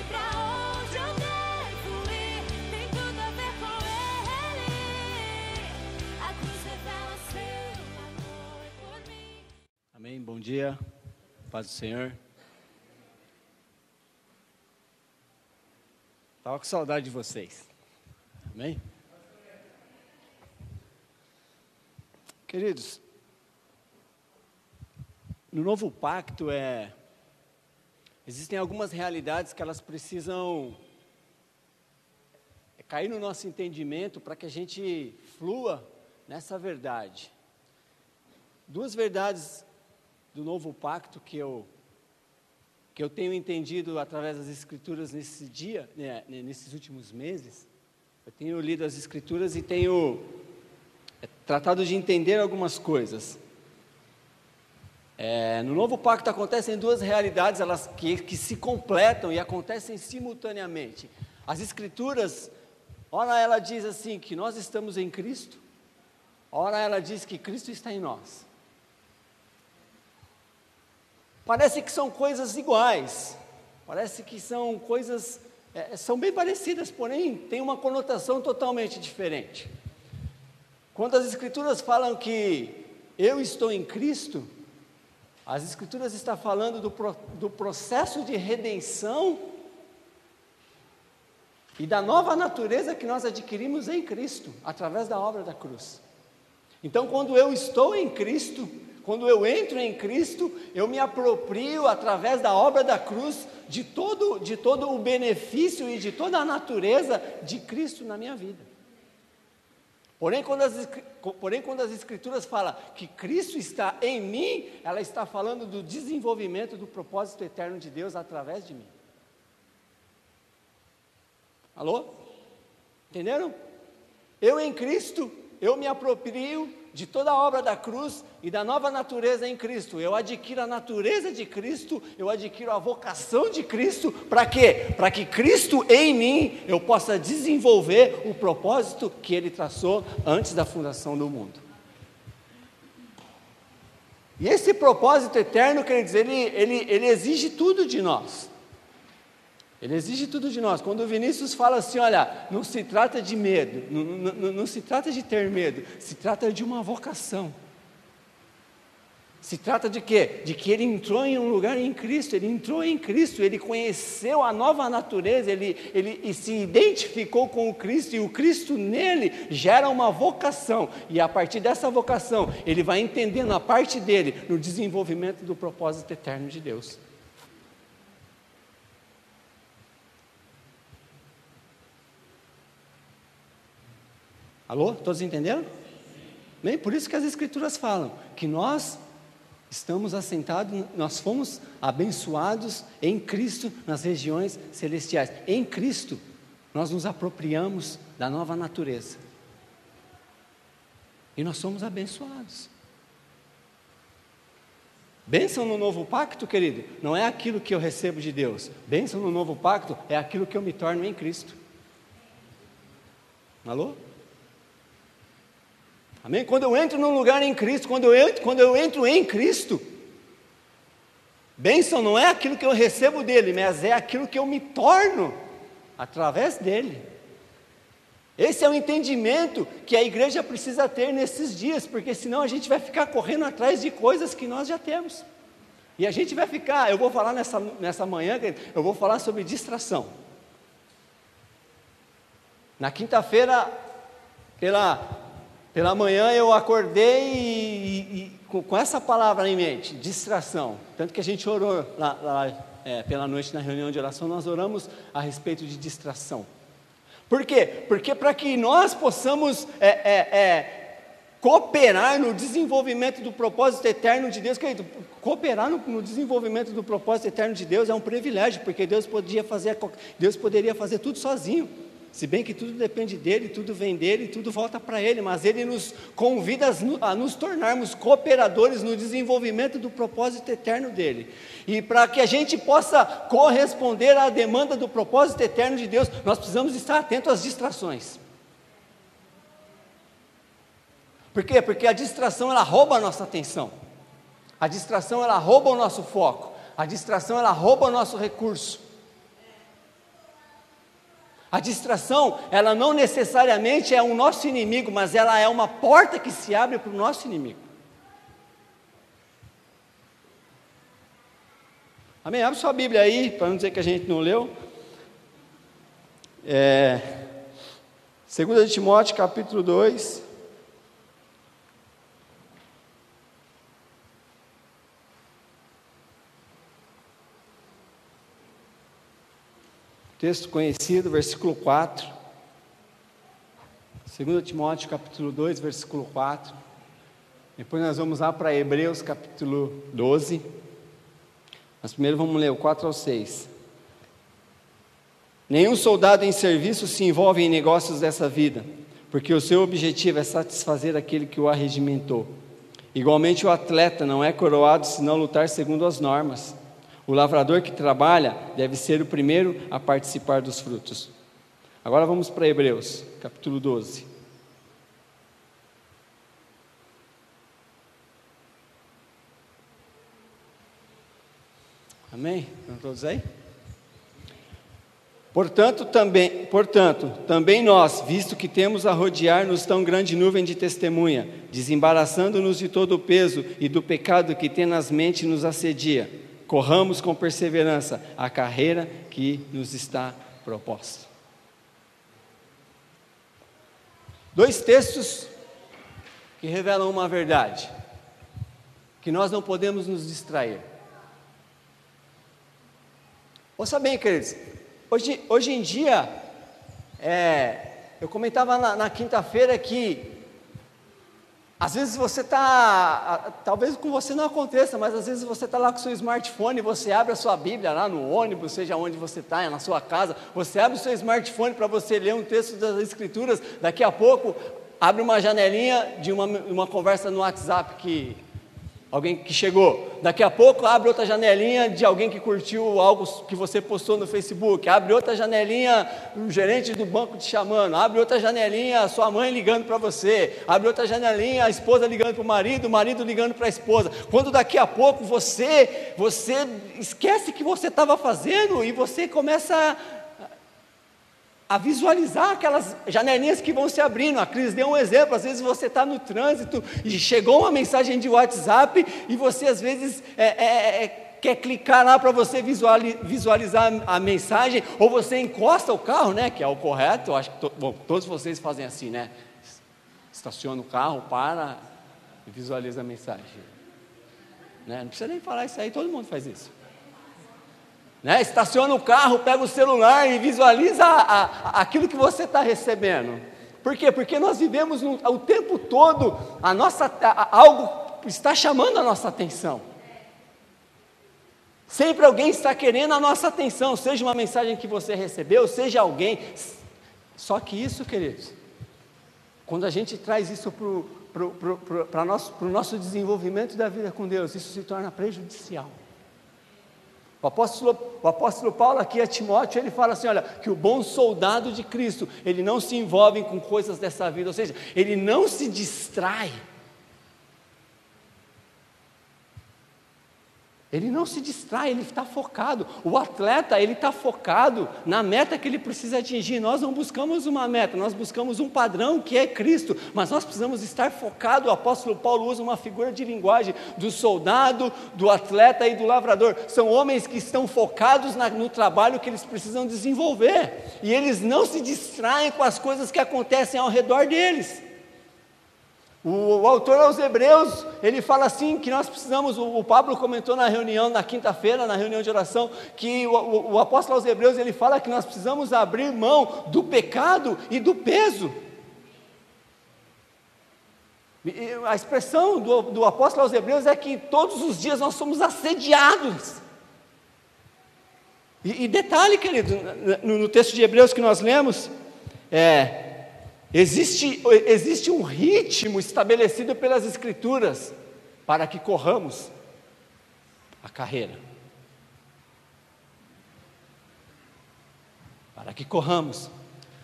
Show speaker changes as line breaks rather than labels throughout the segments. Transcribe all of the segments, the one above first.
pra onde eu devo ir, tem tudo a ver com Ele. A cruz revela seu amor por mim.
Amém, bom dia, paz do Senhor. Estava com saudade de vocês, amém? Queridos, no novo pacto existem algumas realidades que elas precisam cair no nosso entendimento para que a gente flua nessa verdade. Duas verdades do novo pacto que eu tenho entendido através das Escrituras nesse dia, nesses últimos meses. Eu tenho lido as Escrituras e tenho tratado de entender algumas coisas. No novo pacto acontecem duas realidades, elas que se completam e acontecem simultaneamente. As Escrituras, ora ela diz assim, que nós estamos em Cristo, ora ela diz que Cristo está em nós. Parece que são coisas iguais, parece que são coisas, são bem parecidas, porém tem uma conotação totalmente diferente. Quando as Escrituras falam que eu estou em Cristo, as Escrituras estão falando do processo de redenção e da nova natureza que nós adquirimos em Cristo, através da obra da cruz. Então, quando eu estou em Cristo, quando eu entro em Cristo, eu me aproprio, através da obra da cruz, de todo o benefício e de toda a natureza de Cristo na minha vida. Porém, quando as Escrituras falam que Cristo está em mim, ela está falando do desenvolvimento do propósito eterno de Deus através de mim. Alô? Entenderam? Eu em Cristo, eu me aproprio de toda a obra da cruz e da nova natureza em Cristo. Eu adquiro a natureza de Cristo, eu adquiro a vocação de Cristo. Para quê? Para que Cristo em mim, eu possa desenvolver o propósito que Ele traçou antes da fundação do mundo. E esse propósito eterno, quer dizer, ele exige tudo de nós. Ele exige tudo de nós. Quando o Vinícius fala assim, olha, não se trata de medo, não se trata de ter medo, se trata de uma vocação. Se trata de quê? De que ele entrou em um lugar em Cristo, ele entrou em Cristo, ele conheceu a nova natureza, ele se identificou com o Cristo, e o Cristo nele gera uma vocação, e a partir dessa vocação, ele vai entendendo a parte dele no desenvolvimento do propósito eterno de Deus. Alô? Todos entenderam? Bem, por isso que as Escrituras falam que nós estamos assentados, nós fomos abençoados em Cristo nas regiões celestiais. Em Cristo, nós nos apropriamos da nova natureza. E nós somos abençoados. Bênção no novo pacto, querido, não é aquilo que eu recebo de Deus. Bênção no novo pacto é aquilo que eu me torno em Cristo. Alô? Amém? Quando eu entro num lugar em Cristo, quando eu entro em Cristo, bênção não é aquilo que eu recebo dele, mas é aquilo que eu me torno através dele. Esse é o entendimento que a igreja precisa ter nesses dias, porque senão a gente vai ficar correndo atrás de coisas que nós já temos. E a gente vai ficar, eu vou falar nessa manhã, eu vou falar sobre distração. Na quinta-feira, pela manhã eu acordei e com essa palavra em mente, distração. Tanto que a gente orou pela noite na reunião de oração, nós oramos a respeito de distração. Por quê? Porque para que nós possamos cooperar no desenvolvimento do propósito eterno de Deus, querido, cooperar no desenvolvimento do propósito eterno de Deus é um privilégio, porque Deus poderia fazer tudo sozinho. Se bem que tudo depende dele, tudo vem dele, tudo volta para ele, mas ele nos convida a nos tornarmos cooperadores no desenvolvimento do propósito eterno dele. E para que a gente possa corresponder à demanda do propósito eterno de Deus, nós precisamos estar atentos às distrações. Por quê? Porque a distração, ela rouba a nossa atenção. A distração, ela rouba o nosso foco. A distração, ela rouba o nosso recurso. A distração, ela não necessariamente é o nosso inimigo, mas ela é uma porta que se abre para o nosso inimigo. Amém? Abre sua Bíblia aí, para não dizer que a gente não leu. 2 Timóteo, capítulo 2. Texto conhecido, versículo 4. 2 Timóteo, capítulo 2, versículo 4. Depois nós vamos lá para Hebreus, capítulo 12. Mas primeiro vamos ler o 4 ao 6. Nenhum soldado em serviço se envolve em negócios dessa vida, porque o seu objetivo é satisfazer aquele que o arregimentou. Igualmente o atleta não é coroado se não lutar segundo as normas. O lavrador que trabalha deve ser o primeiro a participar dos frutos. Agora vamos para Hebreus, capítulo 12. Amém? Estão todos aí? Portanto, também nós, visto que temos a rodear-nos tão grande nuvem de testemunha, desembaraçando-nos de todo o peso e do pecado que tenazmente nos assedia, corramos com perseverança a carreira que nos está proposta. Dois textos que revelam uma verdade, que nós não podemos nos distrair. Ouça bem, queridos, hoje em dia, eu comentava na quinta-feira que às vezes você está, talvez com você não aconteça, mas às vezes você está lá com o seu smartphone, você abre a sua Bíblia lá no ônibus, seja onde você está, na sua casa, você abre o seu smartphone para você ler um texto das Escrituras, daqui a pouco abre uma janelinha de uma conversa no WhatsApp que alguém que chegou, daqui a pouco abre outra janelinha de alguém que curtiu algo que você postou no Facebook, abre outra janelinha, o gerente do banco te chamando, abre outra janelinha, a sua mãe ligando para você, abre outra janelinha, a esposa ligando para o marido ligando para a esposa, quando daqui a pouco você esquece o que você estava fazendo e você começa a visualizar aquelas janelinhas que vão se abrindo. A Cris deu um exemplo, às vezes você está no trânsito e chegou uma mensagem de WhatsApp e você às vezes quer clicar lá para você visualizar a mensagem, ou você encosta o carro, né, que é o correto. Eu acho que todos vocês fazem assim, né, estaciona o carro, para e visualiza a mensagem, né? Não precisa nem falar isso aí, todo mundo faz isso. Né? Estaciona o carro, pega o celular e visualiza aquilo que você está recebendo. Por quê? Porque nós vivemos o tempo todo, algo está chamando a nossa atenção. Sempre alguém está querendo a nossa atenção, seja uma mensagem que você recebeu, seja alguém. Só que isso, queridos, quando a gente traz isso para o nosso desenvolvimento da vida com Deus, isso se torna prejudicial. O apóstolo Paulo aqui a Timóteo, ele fala assim, olha, que o bom soldado de Cristo, ele não se envolve com coisas dessa vida, ou seja, ele não se distrai. Ele não se distrai, ele está focado. O atleta, ele está focado na meta que ele precisa atingir. Nós não buscamos uma meta, nós buscamos um padrão que é Cristo, mas nós precisamos estar focados. O apóstolo Paulo usa uma figura de linguagem do soldado, do atleta e do lavrador. São homens que estão focados no trabalho que eles precisam desenvolver, e eles não se distraem com as coisas que acontecem ao redor deles. O autor aos Hebreus, ele fala assim, que nós precisamos, o Pablo comentou na reunião, na quinta-feira, na reunião de oração, que o apóstolo aos Hebreus, ele fala que nós precisamos abrir mão do pecado e do peso. E a expressão do apóstolo aos Hebreus é que todos os dias nós somos assediados. E detalhe, querido, no texto de Hebreus que nós lemos, existe um ritmo estabelecido pelas Escrituras para que corramos a carreira. Para que corramos.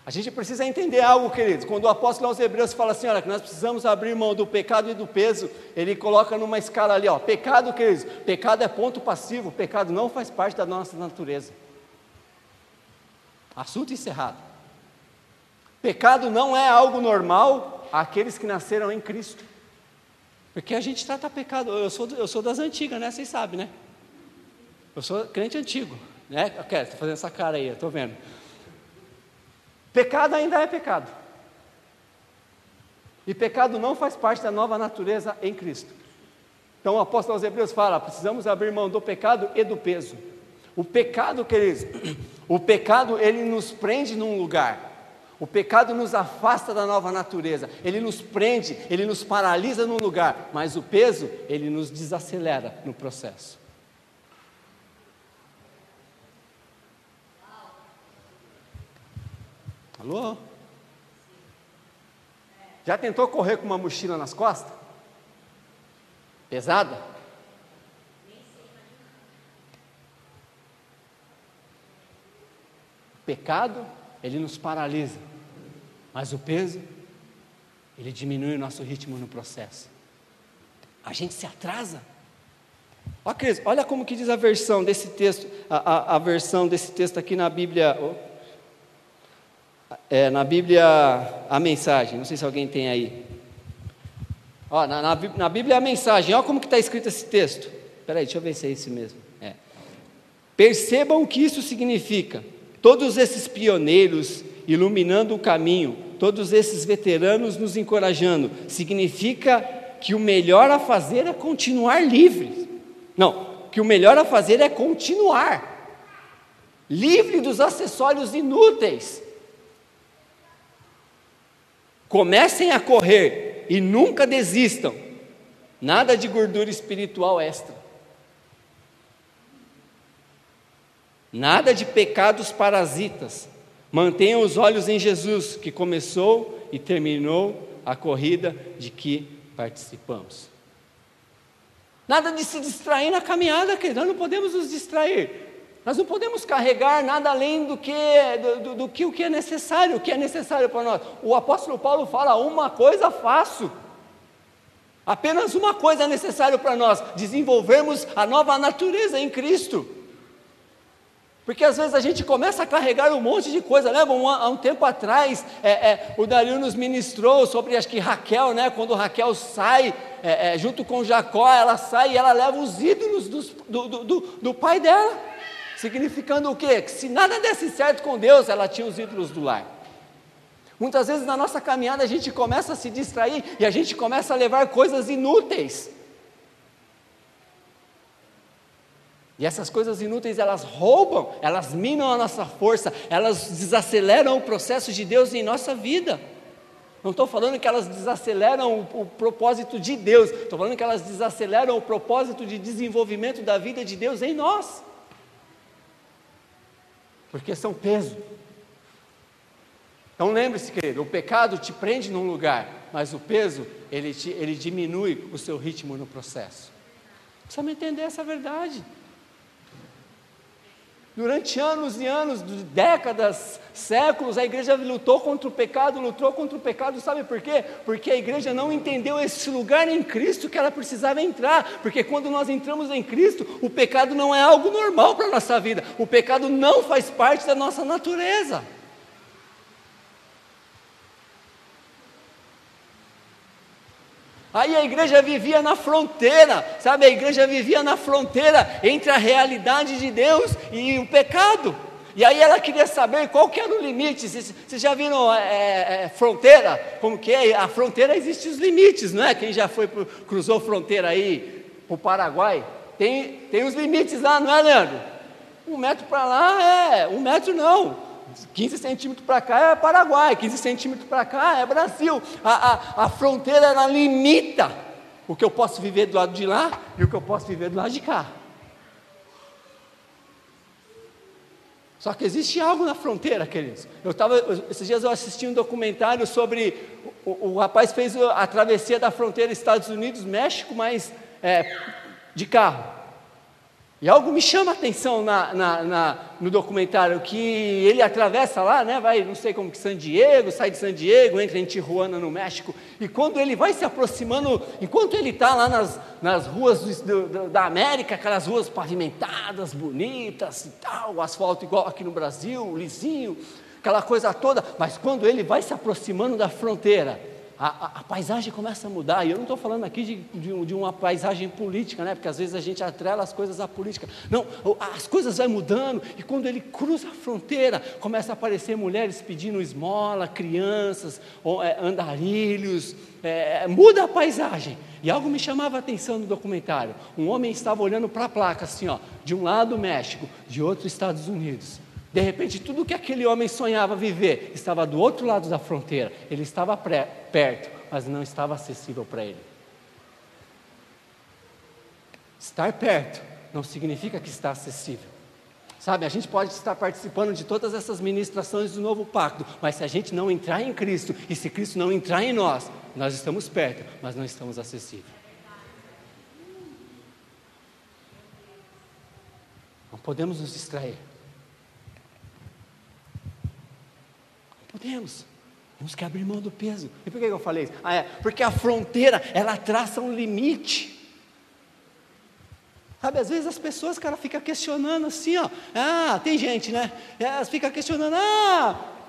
A gente precisa entender algo, queridos. Quando o apóstolo aos Hebreus fala assim, olha, que nós precisamos abrir mão do pecado e do peso, ele coloca numa escala ali, ó, pecado, queridos, pecado é ponto passivo, pecado não faz parte da nossa natureza. Assunto encerrado. Pecado não é algo normal àqueles que nasceram em Cristo. Porque a gente trata pecado, eu sou das antigas, né? Vocês sabem, né? Eu sou crente antigo, né? Estou fazendo essa cara aí, estou vendo. Pecado ainda é pecado. E pecado não faz parte da nova natureza em Cristo. Então o apóstolo aos Hebreus fala, precisamos abrir mão do pecado e do peso. O pecado, queridos, o pecado ele nos prende num lugar. O pecado nos afasta da nova natureza, ele nos prende, ele nos paralisa num lugar, mas o peso, ele nos desacelera no processo. Alô? Já tentou correr com uma mochila nas costas? Pesada? O pecado, ele nos paralisa. Mas o peso, ele diminui o nosso ritmo no processo. A gente se atrasa. Ó, Cris, olha como que diz a versão desse texto, a versão desse texto aqui na Bíblia, a mensagem, não sei se alguém tem aí. Ó, na Bíblia a mensagem, olha como que está escrito esse texto. Espera aí, deixa eu ver se é esse mesmo. Percebam o que isso significa. Todos esses pioneiros iluminando o caminho, todos esses veteranos nos encorajando, significa que o melhor a fazer é continuar livre. Não, que o melhor a fazer é continuar livre dos acessórios inúteis. Comecem a correr e nunca desistam. Nada de gordura espiritual extra. Nada de pecados parasitas. Mantenham os olhos em Jesus, que começou e terminou a corrida de que participamos. Nada de se distrair na caminhada, querido. Nós não podemos nos distrair. Nós não podemos carregar nada além do que o que é necessário, para nós. O apóstolo Paulo fala, uma coisa faço. Apenas uma coisa é necessário para nós, desenvolvermos a nova natureza em Cristo. Porque às vezes a gente começa a carregar um monte de coisa, né? Há um tempo atrás, o Dario nos ministrou sobre, acho que Raquel, né? Quando Raquel sai, junto com Jacó, ela sai e ela leva os ídolos do pai dela, significando o quê? Que se nada desse certo com Deus, ela tinha os ídolos do lar. Muitas vezes na nossa caminhada a gente começa a se distrair e a gente começa a levar coisas inúteis. E essas coisas inúteis, elas roubam, elas minam a nossa força, elas desaceleram o processo de Deus em nossa vida. Não estou falando que elas desaceleram o propósito de Deus, estou falando que elas desaceleram o propósito de desenvolvimento da vida de Deus em nós. Porque são peso. Então lembre-se, querido, o pecado te prende num lugar, mas o peso, ele diminui o seu ritmo no processo. Precisamos entender essa verdade. Durante anos e anos, décadas, séculos, a igreja lutou contra o pecado, sabe por quê? Porque a igreja não entendeu esse lugar em Cristo que ela precisava entrar, porque quando nós entramos em Cristo, o pecado não é algo normal para a nossa vida, o pecado não faz parte da nossa natureza. Aí a igreja vivia na fronteira, sabe? A igreja vivia na fronteira entre a realidade de Deus e o pecado. E aí ela queria saber qual que era o limite. Vocês já viram fronteira? Como que é? A fronteira existe os limites, não é? Quem já cruzou fronteira aí para o Paraguai, tem os limites lá, não é, Leandro? 1 metro para lá 1 metro não. 15 centímetros para cá é Paraguai, 15 centímetros para cá é Brasil. A fronteira, ela limita o que eu posso viver do lado de lá e o que eu posso viver do lado de cá. Só que existe algo na fronteira, queridos. Esses dias eu assisti um documentário sobre, o rapaz fez a travessia da fronteira Estados Unidos, México, mas de carro. E algo me chama a atenção no documentário, que ele atravessa lá, né, vai, não sei como que San Diego, sai de San Diego, entra em Tijuana, no México, e quando ele vai se aproximando, enquanto ele está lá nas ruas da América, aquelas ruas pavimentadas, bonitas e tal, o asfalto igual aqui no Brasil, lisinho, aquela coisa toda, mas quando ele vai se aproximando da fronteira, a paisagem começa a mudar. E eu não estou falando aqui de uma paisagem política, né? Porque às vezes a gente atrela as coisas à política. Não, as coisas vão mudando, e quando ele cruza a fronteira, começa a aparecer mulheres pedindo esmola, crianças, andarilhos, muda a paisagem. E algo me chamava a atenção no documentário. Um homem estava olhando para a placa assim, ó, de um lado México, de outro Estados Unidos. De repente, tudo que aquele homem sonhava viver estava do outro lado da fronteira. Ele estava perto, mas não estava acessível para ele. Estar perto não significa que está acessível. Sabe, a gente pode estar participando de todas essas ministrações do novo pacto, mas se a gente não entrar em Cristo, e se Cristo não entrar em nós, nós estamos perto, mas não estamos acessíveis. Não podemos nos distrair. Temos que abrir mão do peso. E por que eu falei isso? Porque a fronteira, ela traça um limite. Sabe, às vezes as pessoas, cara, ficam questionando assim, ó. Tem gente, né? Elas ficam questionando,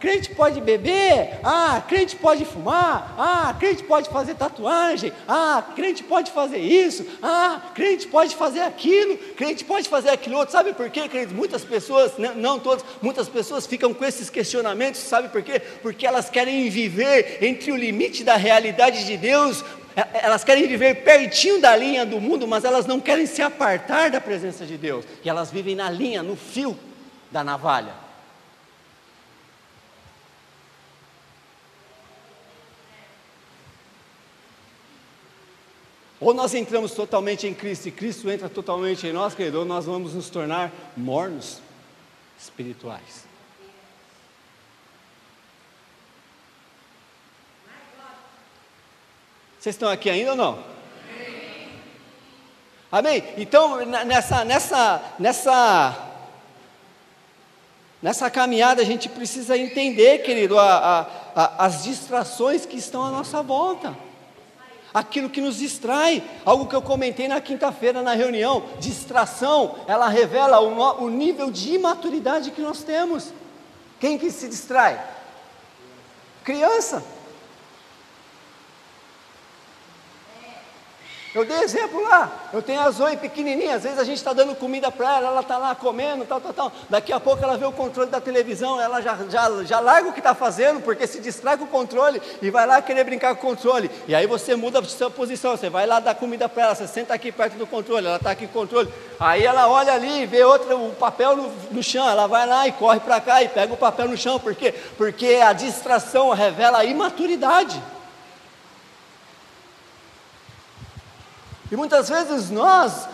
crente pode beber, crente pode fumar, crente pode fazer tatuagem, crente pode fazer isso, crente pode fazer aquilo, crente pode fazer aquilo outro. Sabe por quê, queridos? Muitas pessoas, não todas, muitas pessoas ficam com esses questionamentos. Sabe por quê? Porque elas querem viver entre o limite da realidade de Deus. Elas querem viver pertinho da linha do mundo, mas elas não querem se apartar da presença de Deus. E elas vivem na linha, no fio da navalha. Ou nós entramos totalmente em Cristo, e Cristo entra totalmente em nós, querido, ou nós vamos nos tornar mornos espirituais. Vocês estão aqui ainda ou não? Amém? Então, nessa caminhada, a gente precisa entender, querido, as distrações que estão à nossa volta. Aquilo que nos distrai, algo que eu comentei na quinta-feira na reunião. Distração, ela revela o nível de imaturidade que nós temos. Quem que se distrai? Criança. Eu dei exemplo lá, eu tenho a Zoe pequenininha, às vezes a gente está dando comida para ela está lá comendo, tal, daqui a pouco ela vê o controle da televisão, ela já larga o que está fazendo, porque se distrai com o controle, e vai lá querer brincar com o controle, e aí você muda a sua posição, você vai lá dar comida para ela, você senta aqui perto do controle, ela está aqui com o controle, aí ela olha ali e vê o papel no chão, ela vai lá e corre para cá e pega o papel no chão. Por quê? Porque a distração revela a imaturidade. E muitas vezes nós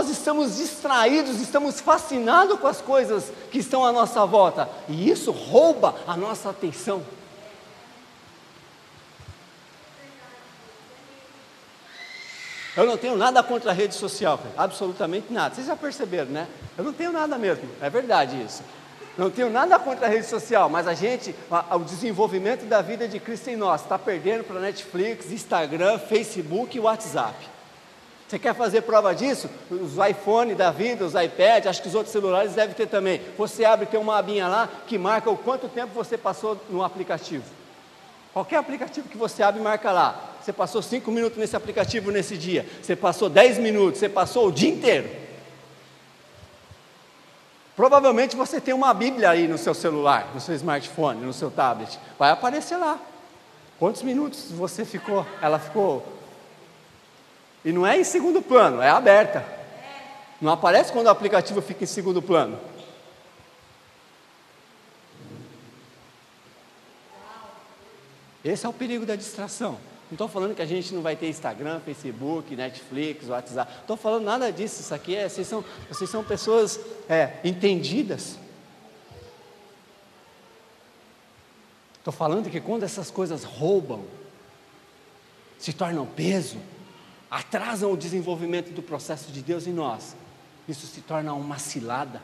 estamos distraídos, estamos fascinados com as coisas que estão à nossa volta, e isso rouba a nossa atenção. Eu não tenho nada contra a rede social, absolutamente nada, vocês já perceberam, né? Eu não tenho nada mesmo, é verdade isso. Não tenho nada contra a rede social, mas o desenvolvimento da vida de Cristo em nós está perdendo para Netflix, Instagram, Facebook e WhatsApp. Você quer fazer prova disso? Os iPhone da vida, os iPad, acho que os outros celulares devem ter também. Você abre, tem uma abinha lá que marca o quanto tempo você passou no aplicativo. Qualquer aplicativo que você abre, marca lá. Você passou 5 minutos nesse aplicativo nesse dia. Você passou 10 minutos, você passou o dia inteiro. Provavelmente você tem uma Bíblia aí no seu celular, no seu smartphone, no seu tablet. Vai aparecer lá. Quantos minutos você ficou? Ela ficou... E não é em segundo plano, é aberta. Não aparece quando o aplicativo fica em segundo plano. Esse é o perigo da distração. Não estou falando que a gente não vai ter Instagram, Facebook, Netflix, WhatsApp. Não estou falando nada disso. Isso aqui vocês são pessoas entendidas. Estou falando que quando essas coisas roubam, se tornam peso, atrasam o desenvolvimento do processo de Deus em nós, isso se torna uma cilada.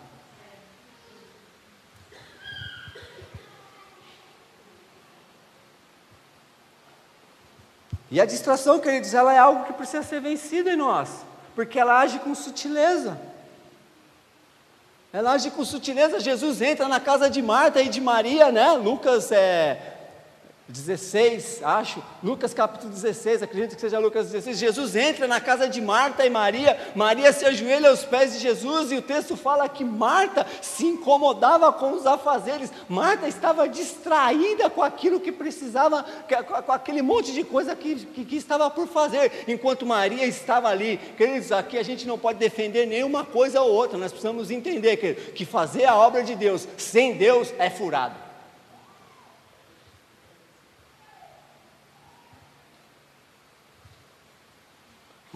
E a distração, queridos, ela é algo que precisa ser vencida em nós, porque ela age com sutileza. Ela age com sutileza. Jesus entra na casa de Marta e de Maria, né? Lucas 16, acho, Lucas capítulo 16, acredito que seja Lucas 16, Jesus entra na casa de Marta e Maria, Maria se ajoelha aos pés de Jesus, e o texto fala que Marta se incomodava com os afazeres, Marta estava distraída com aquilo que precisava, com aquele monte de coisa que estava por fazer, enquanto Maria estava ali. Queridos, aqui a gente não pode defender nenhuma coisa ou outra, nós precisamos entender que fazer a obra de Deus sem Deus é furado.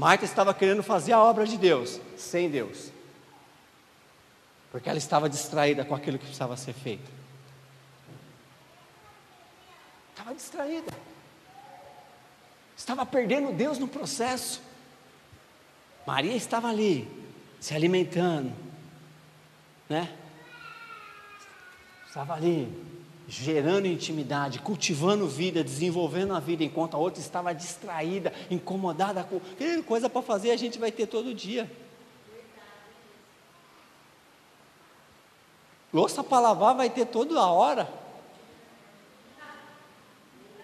Marta estava querendo fazer a obra de Deus, sem Deus, porque ela estava distraída com aquilo que precisava ser feito. Estava distraída, estava perdendo Deus no processo. Maria estava ali, se alimentando, né? Estava ali, gerando intimidade, cultivando vida, desenvolvendo a vida, enquanto a outra estava distraída, incomodada com coisa para fazer, a gente vai ter todo dia. Louça para lavar vai ter toda hora.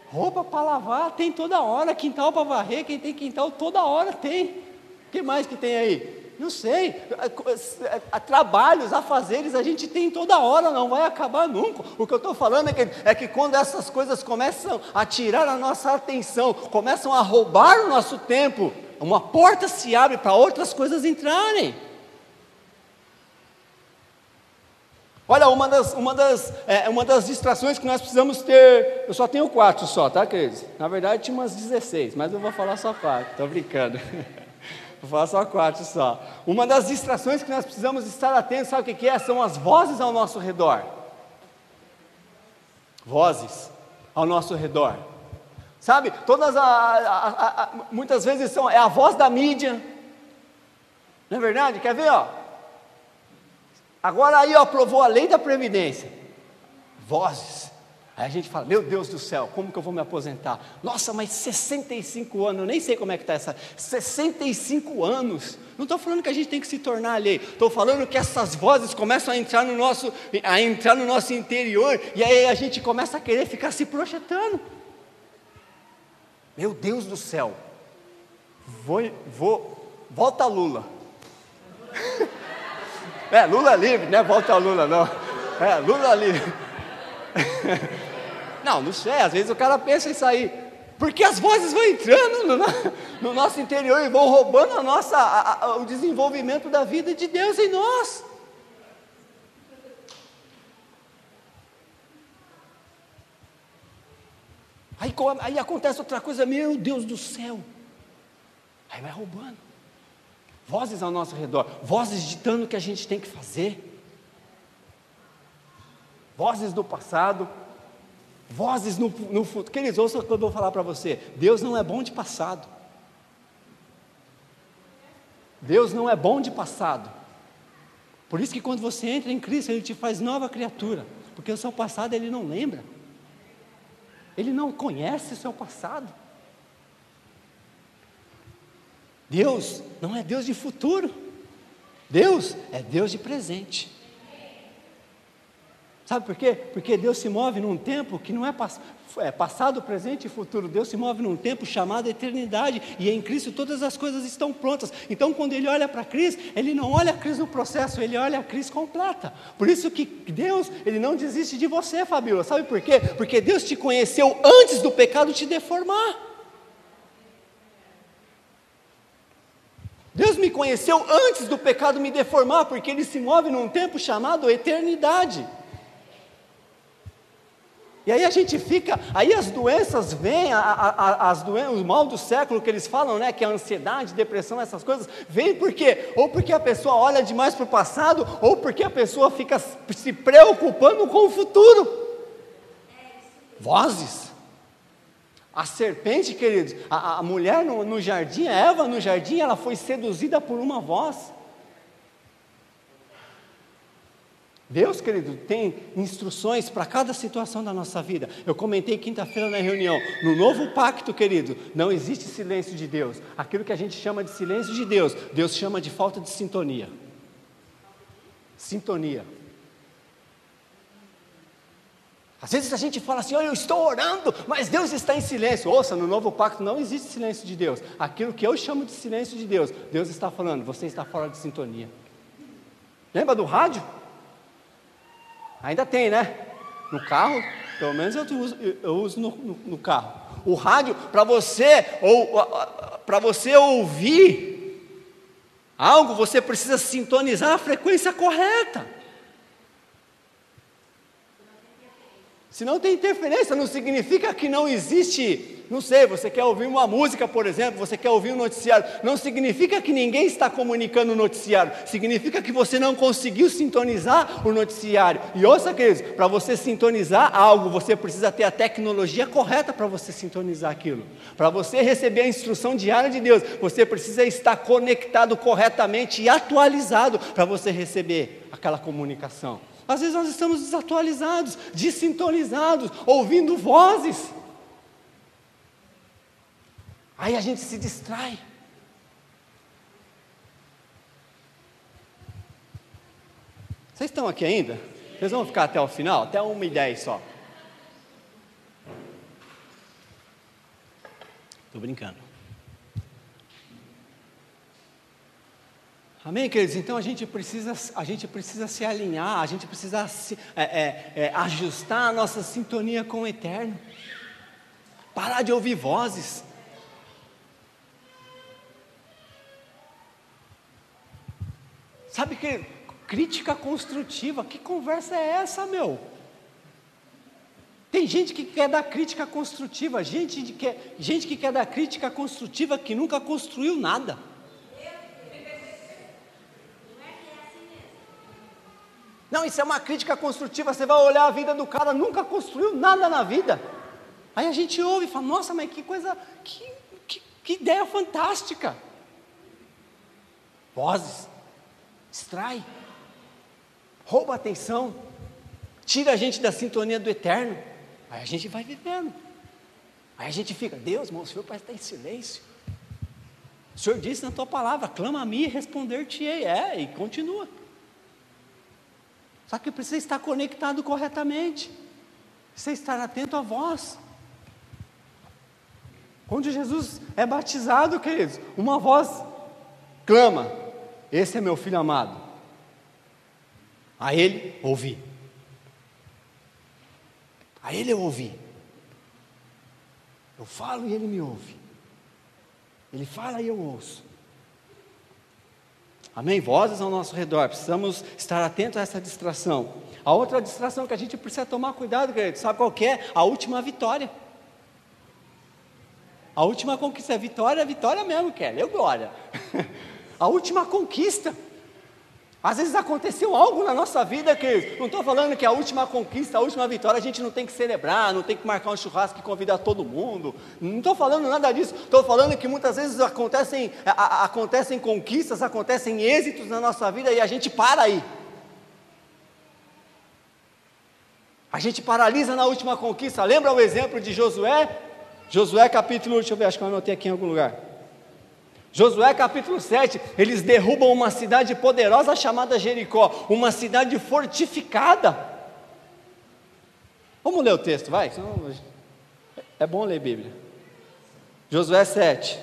Roupa para lavar tem toda hora, quintal para varrer, quem tem quintal toda hora tem. O que mais que tem aí? Não sei, trabalhos, afazeres a gente tem toda hora, não vai acabar nunca. O que eu estou falando é que quando essas coisas começam a tirar a nossa atenção, começam a roubar o nosso tempo, uma porta se abre para outras coisas entrarem. Olha, uma das distrações que nós precisamos ter, eu só tenho 4 só, tá, queridos? Na verdade tinha umas 16, mas eu vou falar só 4, estou brincando. Vou falar só 4 só. Uma das distrações que nós precisamos estar atentos, sabe o que é? São as vozes ao nosso redor. Vozes ao nosso redor. Sabe, muitas vezes é a voz da mídia. Não é verdade? Quer ver, ó? Agora aí, ó, aprovou a lei da Previdência. Vozes. Aí a gente fala, meu Deus do céu, como que eu vou me aposentar? Nossa, mas 65 anos, eu nem sei como é que está essa, 65 anos, não estou falando que a gente tem que se tornar alheio, estou falando que essas vozes começam a entrar no nosso interior, e aí a gente começa a querer ficar se projetando. Meu Deus do céu, volta Lula. Lula livre, não é volta Lula não, Lula livre. Não sei, às vezes o cara pensa em sair, porque as vozes vão entrando no nosso interior e vão roubando o desenvolvimento da vida de Deus em nós. Aí acontece outra coisa, meu Deus do céu, aí vai roubando, vozes ao nosso redor, vozes ditando o que a gente tem que fazer, vozes do passado, vozes no futuro. Queridos, ouça o que eu vou falar para você, Deus não é bom de passado, Deus não é bom de passado, por isso que quando você entra em Cristo, Ele te faz nova criatura, porque o seu passado Ele não lembra, Ele não conhece o seu passado. Deus não é Deus de futuro, Deus é Deus de presente. Sabe por quê? Porque Deus se move num tempo que não é passado, presente e futuro. Deus se move num tempo chamado eternidade, e em Cristo todas as coisas estão prontas. Então quando Ele olha para Cristo, Ele não olha a Cristo no processo, Ele olha a Cristo completa. Por isso que Deus, Ele não desiste de você, Fabíola. Sabe por quê? Porque Deus te conheceu antes do pecado te deformar. Deus me conheceu antes do pecado me deformar, porque Ele se move num tempo chamado eternidade. E aí a gente fica, aí as doenças vêm, o mal do século que eles falam, né, que é a ansiedade, depressão, essas coisas, vem por quê? Ou porque a pessoa olha demais para o passado, ou porque a pessoa fica se preocupando com o futuro. Vozes. A serpente, queridos, a mulher no jardim, a Eva no jardim, ela foi seduzida por uma voz. Deus, querido, tem instruções para cada situação da nossa vida. Eu comentei quinta-feira na reunião, no novo pacto, querido, não existe silêncio de Deus. Aquilo que a gente chama de silêncio de Deus, Deus chama de falta de sintonia. Sintonia. Às vezes a gente fala assim, olha, eu estou orando, mas Deus está em silêncio. Ouça, no novo pacto não existe silêncio de Deus. Aquilo que eu chamo de silêncio de Deus, Deus está falando, você está fora de sintonia. Lembra do rádio? Ainda tem, né? No carro, pelo menos eu uso no carro. O rádio, para você ouvir algo, você precisa sintonizar a frequência correta. Se não tem interferência, não significa que não existe, não sei, você quer ouvir uma música, por exemplo, você quer ouvir um noticiário, não significa que ninguém está comunicando o noticiário, significa que você não conseguiu sintonizar o noticiário. E ouça, queridos, para você sintonizar algo, você precisa ter a tecnologia correta para você sintonizar aquilo. Para você receber a instrução diária de Deus, você precisa estar conectado corretamente e atualizado para você receber aquela comunicação. Às vezes nós estamos desatualizados, dessintonizados, ouvindo vozes. Aí a gente se distrai. Vocês estão aqui ainda? Vocês vão ficar até o final? Até 1h10 só. Estou brincando. Amém, queridos? Então a gente precisa se alinhar, a gente precisa ajustar a nossa sintonia com o Eterno. Parar de ouvir vozes. Sabe que crítica construtiva, que conversa é essa, meu? Tem gente que quer dar crítica construtiva, gente que quer dar crítica construtiva que nunca construiu nada. Não, isso é uma crítica construtiva, você vai olhar a vida do cara, nunca construiu nada na vida. Aí a gente ouve e fala, nossa, mas que coisa, que ideia fantástica. Vozes, distrai, rouba a atenção, tira a gente da sintonia do Eterno. Aí a gente vai vivendo. Aí a gente fica, Deus, mas o Senhor parece estar em silêncio. O Senhor disse na tua palavra, clama a mim e responder-te-ei. E continua. Só que precisa estar conectado corretamente, precisa estar atento à voz. Quando Jesus é batizado, queridos, uma voz clama, esse é meu filho amado. A ele ouvi. A ele eu ouvi. Eu falo e ele me ouve. Ele fala e eu ouço. Amém? Vozes ao nosso redor, precisamos estar atentos a essa distração. A outra distração que a gente precisa tomar cuidado, querido, sabe qual que é? A última vitória. A última conquista, vitória mesmo, Kelly, eu glória. A última conquista. Às vezes aconteceu algo na nossa vida, querido. Não estou falando que a última conquista, a última vitória, a gente não tem que celebrar, não tem que marcar um churrasco e convidar todo mundo. Não estou falando nada disso. Estou falando que muitas vezes acontecem conquistas, acontecem êxitos na nossa vida e a gente para aí. A gente paralisa na última conquista. Lembra o exemplo de Josué? Josué capítulo, deixa eu ver, acho que eu anotei aqui em algum lugar. Josué capítulo 7, eles derrubam uma cidade poderosa chamada Jericó, uma cidade fortificada. Vamos ler o texto, vai? É bom ler a Bíblia. Josué 7.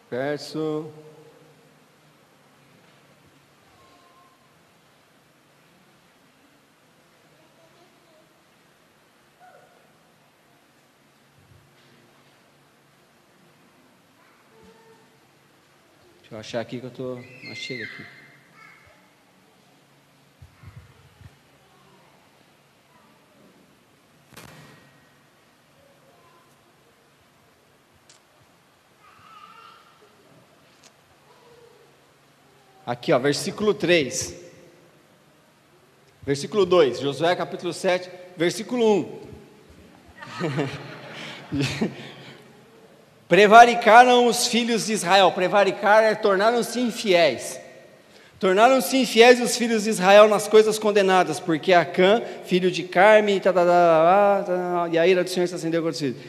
Verso... Deixa eu achar aqui que eu estou... Achei aqui. Aqui, ó, versículo 3. Versículo 2, Josué capítulo 7, versículo 1. Prevaricaram os filhos de Israel. Prevaricar é tornaram-se infiéis. Tornaram-se infiéis os filhos de Israel nas coisas condenadas, porque Acã, filho de Carme, e a ira do Senhor se acendeu contra os filhos.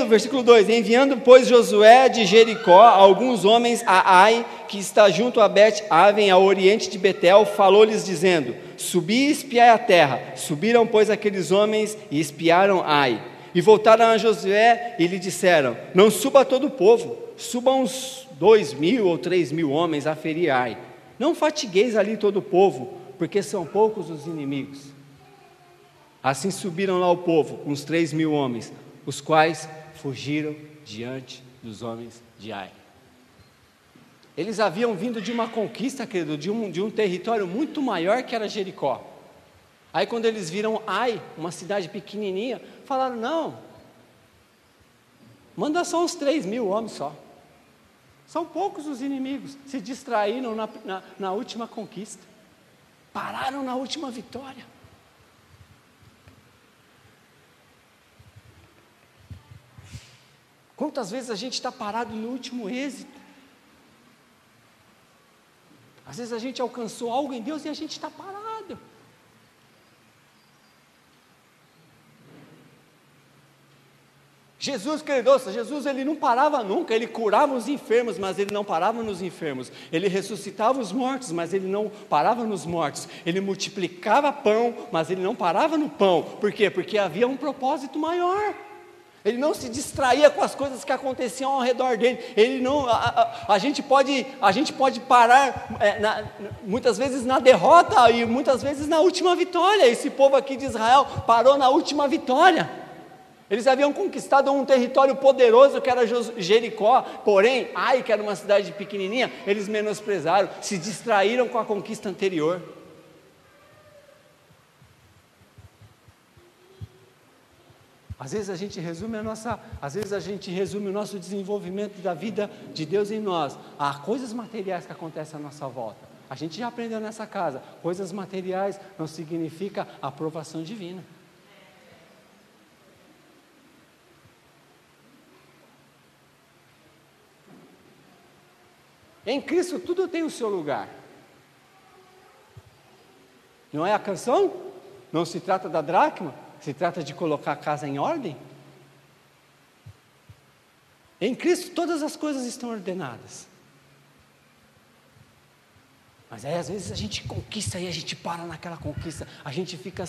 Versículo 2: enviando, pois, Josué de Jericó alguns homens a Ai, que está junto a Bet-Aven, ao oriente de Betel, falou-lhes dizendo: subi e espiai a terra. Subiram, pois, aqueles homens e espiaram Ai. E voltaram a Josué e lhe disseram: não suba todo o povo, suba uns 2.000 ou 3.000 homens a ferir Ai. Não fatigueis ali todo o povo, porque são poucos os inimigos. Assim subiram lá o povo, uns 3.000 homens, os quais fugiram diante dos homens de Ai. Eles haviam vindo de uma conquista, querido, de um território muito maior que era Jericó. Aí quando eles viram Ai, uma cidade pequenininha, falaram: não, manda só uns 3.000 homens só. São poucos os inimigos. Se distraíram na última conquista, pararam na última vitória. Quantas vezes a gente está parado no último êxito? Às vezes a gente alcançou algo em Deus e a gente está parado. Jesus, querido, Jesus ele não parava nunca, ele curava os enfermos, mas ele não parava nos enfermos. Ele ressuscitava os mortos, mas ele não parava nos mortos. Ele multiplicava pão, mas ele não parava no pão. Por quê? Porque havia um propósito maior. Ele não se distraía com as coisas que aconteciam ao redor dele. Ele não, a gente pode parar muitas vezes na derrota e muitas vezes na última vitória. Esse povo aqui de Israel parou na última vitória. Eles haviam conquistado um território poderoso que era Jericó, porém, Ai, que era uma cidade pequenininha, eles menosprezaram, se distraíram com a conquista anterior. Às vezes a gente resume o nosso desenvolvimento da vida de Deus em nós a coisas materiais que acontecem à nossa volta. A gente já aprendeu nessa casa, coisas materiais não significa aprovação divina. Em Cristo tudo tem o seu lugar. Não é a canção? Não se trata da dracma? Se trata de colocar a casa em ordem? Em Cristo todas as coisas estão ordenadas. Mas aí às vezes a gente conquista e a gente para naquela conquista, a gente fica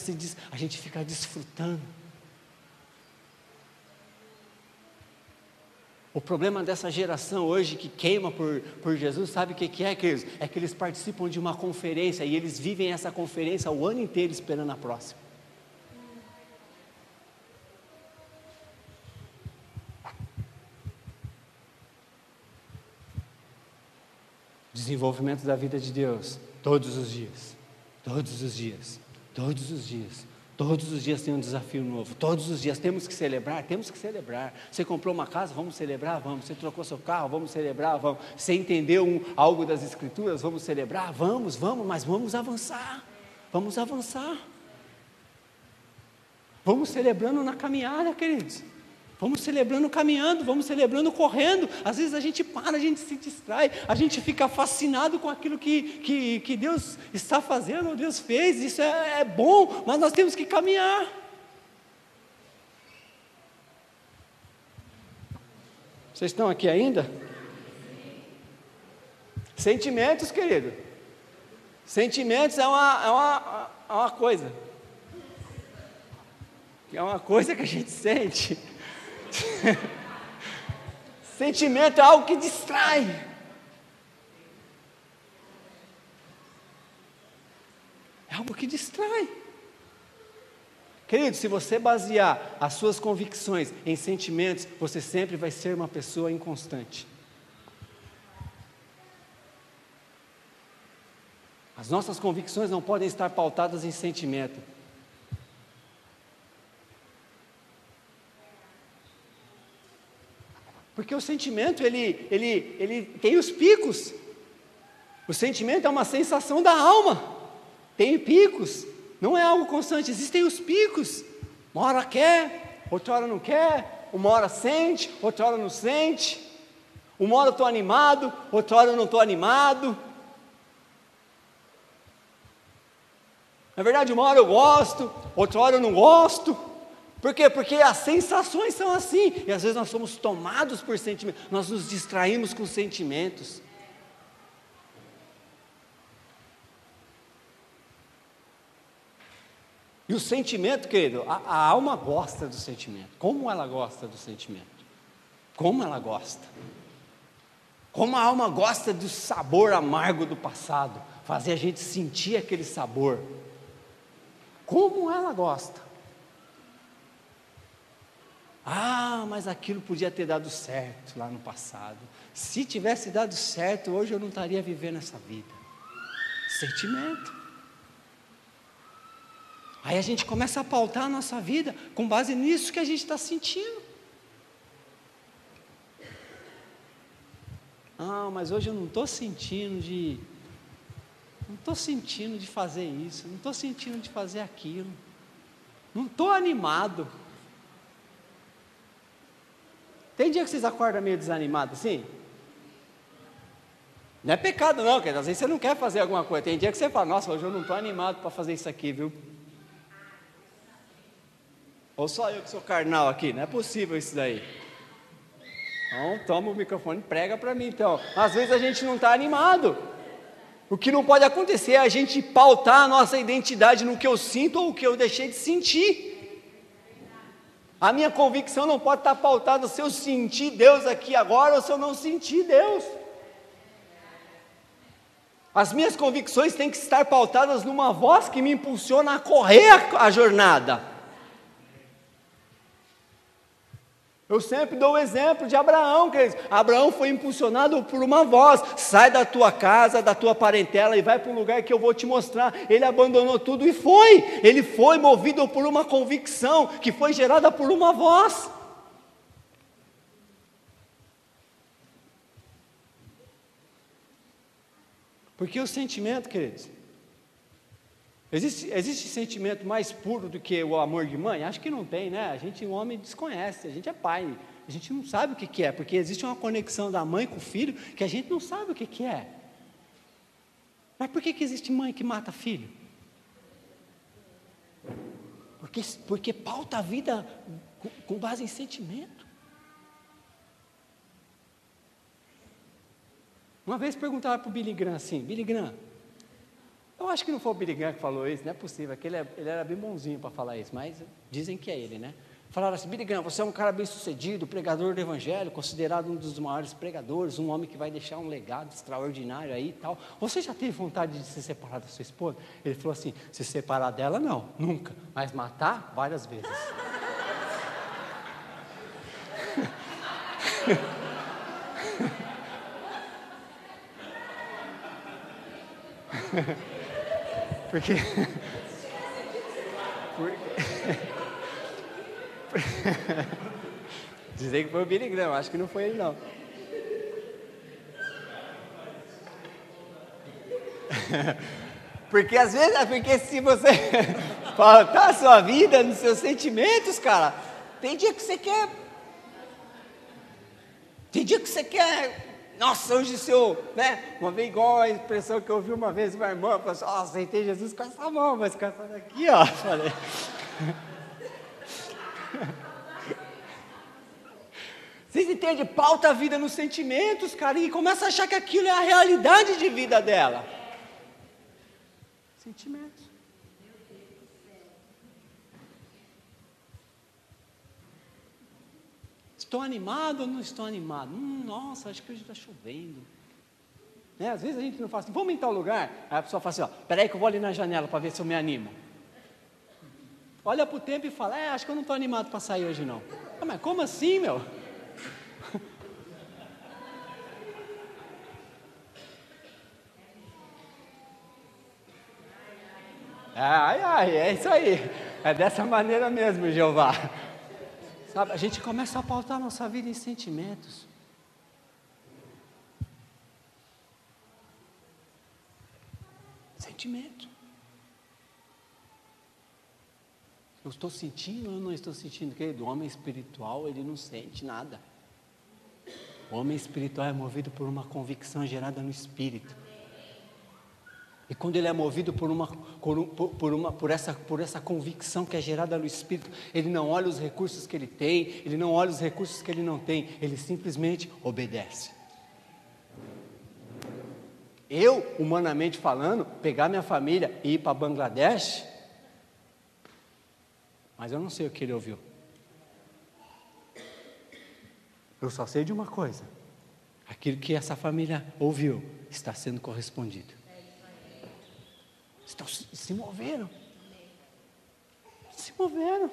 desfrutando. O problema dessa geração hoje que queima por Jesus, sabe o que é, queridos? É que eles participam de uma conferência e eles vivem essa conferência o ano inteiro esperando a próxima. Desenvolvimento da vida de Deus, todos os dias, todos os dias, todos os dias, todos os dias tem um desafio novo, todos os dias temos que celebrar, você comprou uma casa, vamos celebrar, vamos, você trocou seu carro, vamos celebrar, vamos, você entendeu algo das escrituras, vamos celebrar, vamos, mas vamos avançar, vamos celebrando na caminhada, queridos. Vamos celebrando caminhando, vamos celebrando correndo. Às vezes a gente para, a gente se distrai, a gente fica fascinado com aquilo que Deus está fazendo, Deus fez. Isso é bom, mas nós temos que caminhar. Vocês estão aqui ainda? Sentimentos, querido. Sentimentos é uma coisa. É uma coisa que a gente sente. Sentimento é algo que distrai. É algo que distrai. Querido, se você basear as suas convicções em sentimentos, você sempre vai ser uma pessoa inconstante. As nossas convicções não podem estar pautadas em sentimento. Porque o sentimento, ele tem os picos. O sentimento é uma sensação da alma. Tem picos. Não é algo constante, existem os picos. Uma hora quer, outra hora não quer. Uma hora sente, outra hora não sente. Uma hora eu estou animado, outra hora eu não estou animado. Na verdade, uma hora eu gosto, outra hora eu não gosto. Por quê? Porque as sensações são assim, e às vezes nós somos tomados por sentimentos, nós nos distraímos com sentimentos. E o sentimento, querido, a alma gosta do sentimento. Como ela gosta do sentimento? Como ela gosta? Como a alma gosta do sabor amargo do passado, fazer a gente sentir aquele sabor. Como ela gosta. Ah, mas aquilo podia ter dado certo lá no passado. Se tivesse dado certo, hoje eu não estaria vivendo essa vida. Sentimento. Aí a gente começa a pautar a nossa vida com base nisso que a gente está sentindo. Ah, mas hoje eu não estou sentindo de... Não estou sentindo de fazer isso, não estou sentindo de fazer aquilo. Não estou animado. Tem dia que vocês acordam meio desanimados assim? Não é pecado não, porque às vezes você não quer fazer alguma coisa. Tem dia que você fala, nossa, hoje eu não estou animado para fazer isso aqui, viu? Ou só eu que sou carnal aqui, não é possível isso daí. Então, toma o microfone e prega para mim, então. Às vezes a gente não está animado. O que não pode acontecer é a gente pautar a nossa identidade no que eu sinto ou o que eu deixei de sentir. A minha convicção não pode estar pautada se eu sentir Deus aqui agora ou se eu não sentir Deus. As minhas convicções têm que estar pautadas numa voz que me impulsiona a correr a jornada. Eu sempre dou o exemplo de Abraão, queridos. Abraão foi impulsionado por uma voz: sai da tua casa, da tua parentela e vai para um lugar que eu vou te mostrar. Ele abandonou tudo e foi. Ele foi movido por uma convicção que foi gerada por uma voz. Porque o sentimento, queridos, existe sentimento mais puro do que o amor de mãe? Acho que não tem, né? A gente, o homem, desconhece, a gente é pai, a gente não sabe o que é, porque existe uma conexão da mãe com o filho que a gente não sabe o que é. Mas por que existe mãe que mata filho? Porque pauta a vida com base em sentimento. Uma vez perguntaram para o Billy Graham assim, Billy Graham, eu acho que não foi o Billy Graham que falou isso, não é possível, que ele era bem bonzinho para falar isso, mas dizem que é ele, né? Falaram assim, Billy Graham, você é um cara bem sucedido, pregador do evangelho, considerado um dos maiores pregadores, um homem que vai deixar um legado extraordinário aí e tal. Você já teve vontade de se separar da sua esposa? Ele falou assim, se separar dela não, nunca, mas matar várias vezes. Porque dizem que foi o Billy Graham, acho que não foi ele não. Porque às vezes, porque se você pautar a sua vida nos seus sentimentos, cara, tem dia que você quer, nossa, hoje se eu, né, uma vez igual a expressão que eu ouvi uma vez uma irmã, falou assim, aceitei Jesus com essa mão, mas com essa daqui, ó, falei. Vocês entendem? Pauta a vida nos sentimentos, cara, e começa a achar que aquilo é a realidade de vida dela. Sentimentos. Estou animado ou não estou animado? Nossa, acho que hoje está chovendo. Né? Às vezes a gente não fala assim, vamos em tal lugar. Aí a pessoa fala assim, peraí que eu vou ali na janela para ver se eu me animo. Olha para o tempo e fala, acho que eu não estou animado para sair hoje não. Mas como assim, meu? É isso aí. É dessa maneira mesmo, Jeová. Sabe, a gente começa a pautar a nossa vida em sentimentos. Sentimento. Eu estou sentindo ou não estou sentindo? Querido, o homem espiritual, ele não sente nada. O homem espiritual é movido por uma convicção gerada no espírito. E quando ele é movido por essa convicção que é gerada no Espírito, ele não olha os recursos que ele tem, ele não olha os recursos que ele não tem, ele simplesmente obedece. Eu, humanamente falando, pegar minha família e ir para Bangladesh, mas eu não sei o que ele ouviu. Eu só sei de uma coisa: aquilo que essa família ouviu está sendo correspondido. Estão se moveram. Se moveram.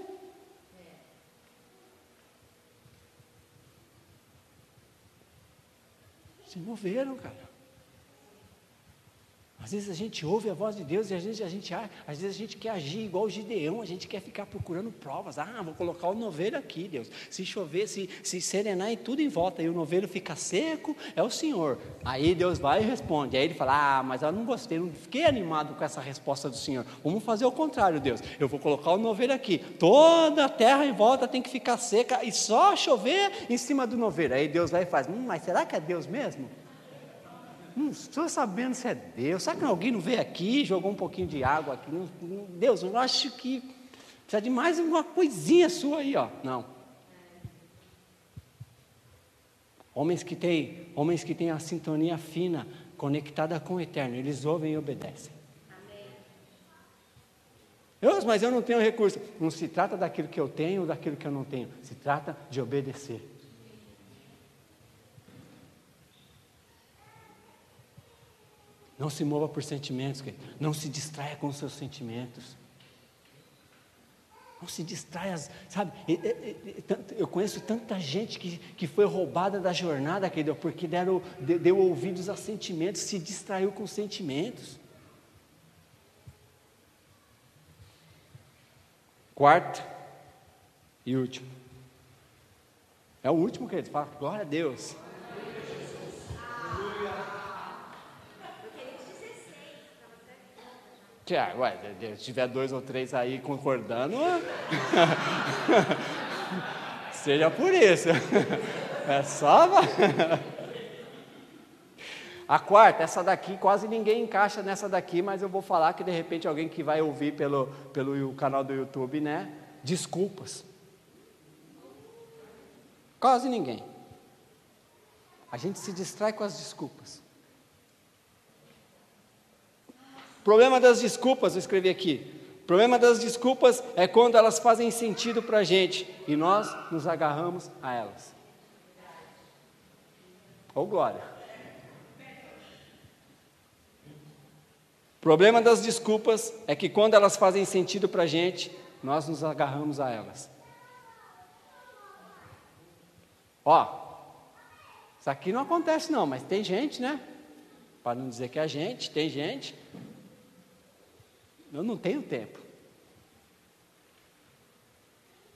Se moveram, cara. Às vezes a gente ouve a voz de Deus e às vezes a gente quer agir igual o Gideão, a gente quer ficar procurando provas. Vou colocar o novelo aqui, Deus. Se chover, se serenar e tudo em volta, e o novelo fica seco, é o Senhor. Aí Deus vai e responde. Aí ele fala: mas eu não gostei, não fiquei animado com essa resposta do Senhor. Vamos fazer o contrário, Deus. Eu vou colocar o novelo aqui. Toda a terra em volta tem que ficar seca e só chover em cima do novelo. Aí Deus vai e faz: mas será que é Deus mesmo? Não estou sabendo se é Deus. Será que alguém não veio aqui, jogou um pouquinho de água aqui? Deus, eu acho que precisa de mais uma coisinha sua aí, ó. Não. Homens que têm a sintonia fina, conectada com o eterno, eles ouvem e obedecem. Mas eu não tenho recurso. Não se trata daquilo que eu tenho ou daquilo que eu não tenho. Se trata de obedecer. Não se mova por sentimentos, querido. Não se distraia com os seus sentimentos. Não se distraia, sabe? Eu conheço tanta gente que foi roubada da jornada, querido, porque deu ouvidos a sentimentos, se distraiu com sentimentos. Quarto e último. É o último, querido. Fala: glória a Deus. Se tiver 2 ou 3 aí concordando, seja por isso. É só. A quarta, essa daqui, quase ninguém encaixa nessa daqui, mas eu vou falar que de repente alguém que vai ouvir pelo canal do YouTube, né? Desculpas. Quase ninguém. A gente se distrai com as desculpas. Problema das desculpas, eu escrevi aqui. O problema das desculpas é quando elas fazem sentido para a gente e nós nos agarramos a elas. Ô glória. O problema das desculpas é que quando elas fazem sentido para a gente, nós nos agarramos a elas. Isso aqui não acontece não, mas tem gente, né? Para não dizer que é a gente, tem gente. Eu não tenho tempo.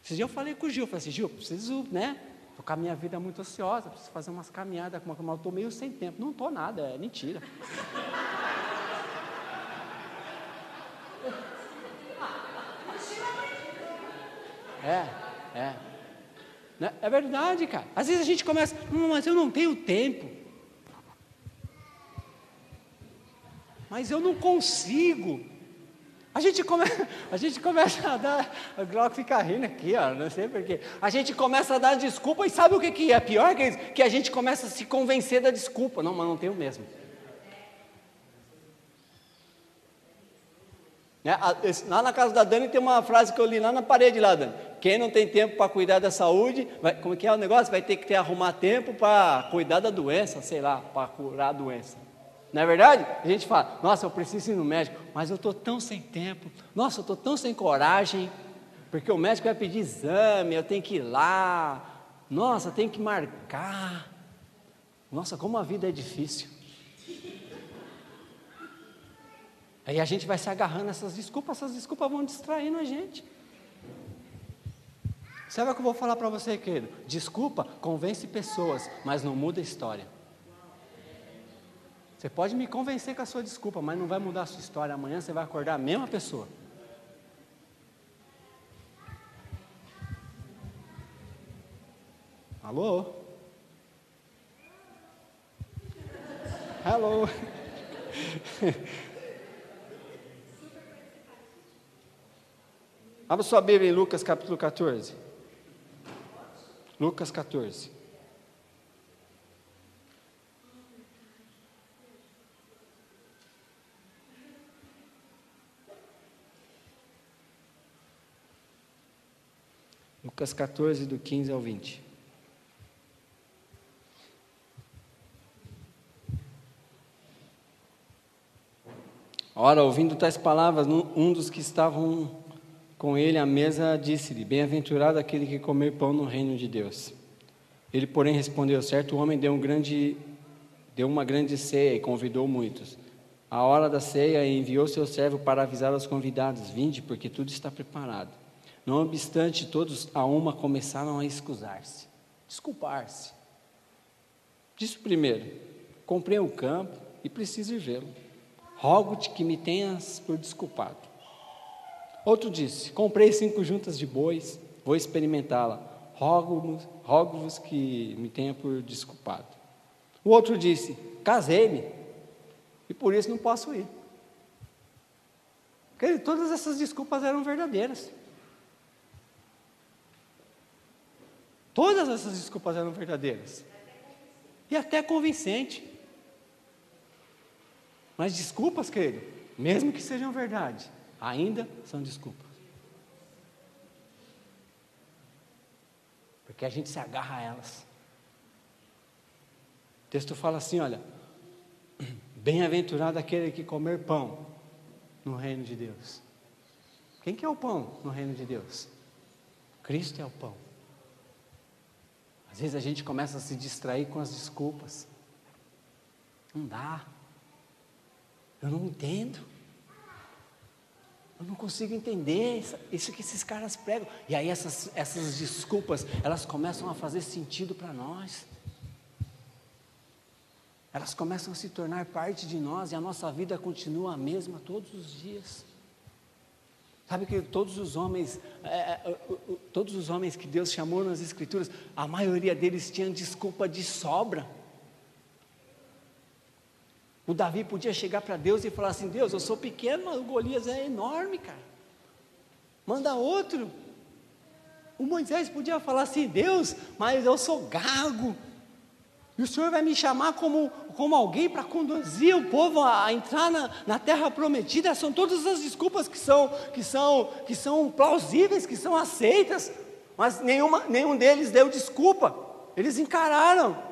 Esse dia eu falei com o Gil, falei assim: Gil, preciso, né? Estou com a minha vida muito ociosa, preciso fazer umas caminhadas, mas eu estou meio sem tempo. Não estou nada, é mentira. É verdade, cara. Às vezes a gente começa: mas eu não tenho tempo. Mas eu não consigo. A gente começa a dar, o Glauco fica rindo aqui, não sei porquê. A gente começa a dar desculpa e sabe o que é pior? Que a gente começa a se convencer da desculpa. Não, mas não tenho mesmo. Lá na casa da Dani tem uma frase que eu li lá na parede lá, Dani. Quem não tem tempo para cuidar da saúde, como que é o negócio? Vai ter que arrumar tempo para cuidar da doença, sei lá, para curar a doença. Não é verdade? A gente fala: nossa, eu preciso ir no médico, mas eu estou tão sem tempo, nossa, eu estou tão sem coragem, porque o médico vai pedir exame, eu tenho que ir lá, nossa, tenho que marcar. Nossa, como a vida é difícil. Aí a gente vai se agarrando a essas desculpas vão distraindo a gente. Sabe o que eu vou falar para você, querido? Desculpa convence pessoas, mas não muda a história. Você pode me convencer com a sua desculpa, mas não vai mudar a sua história. Amanhã você vai acordar a mesma pessoa. Alô? Hello? Abra sua Bíblia em Lucas capítulo 14. Lucas 14. Lucas 14, do 15 ao 20. Ora, ouvindo tais palavras, um dos que estavam com ele à mesa disse-lhe: Bem-aventurado aquele que comer pão no reino de Deus. Ele, porém, respondeu: Certo homem deu uma grande ceia e convidou muitos. À hora da ceia, enviou seu servo para avisar aos convidados: Vinde, porque tudo está preparado. Não obstante, todos a uma começaram a escusar-se, desculpar-se. Disse o primeiro: Comprei um campo e preciso ir vê-lo. Rogo-te que me tenhas por desculpado. Outro disse: Comprei 5 juntas de bois, vou experimentá-la. Rogo-vos que me tenha por desculpado. O outro disse: Casei-me e por isso não posso ir. Porque todas essas desculpas eram verdadeiras. Todas essas desculpas eram verdadeiras. E até convincente. Mas desculpas, querido, mesmo que sejam verdade, ainda são desculpas. Porque a gente se agarra a elas. O texto fala assim, olha: Bem-aventurado aquele que comer pão no reino de Deus. Quem que é o pão no reino de Deus? Cristo é o pão. Às vezes a gente começa a se distrair com as desculpas. Não dá. Eu não entendo. Eu não consigo entender isso que esses caras pregam. E aí essas desculpas, elas começam a fazer sentido para nós. Elas começam a se tornar parte de nós e a nossa vida continua a mesma todos os dias. Sabe que todos os homens que Deus chamou nas Escrituras, a maioria deles tinha desculpa de sobra. O Davi podia chegar para Deus e falar assim: Deus, eu sou pequeno, mas o Golias é enorme, cara. Manda outro. O Moisés podia falar assim: Deus, mas eu sou gago. E o Senhor vai me chamar como alguém para conduzir o povo a entrar na terra prometida. São todas as desculpas que são plausíveis, que são aceitas. Mas nenhum deles deu desculpa. Eles encararam.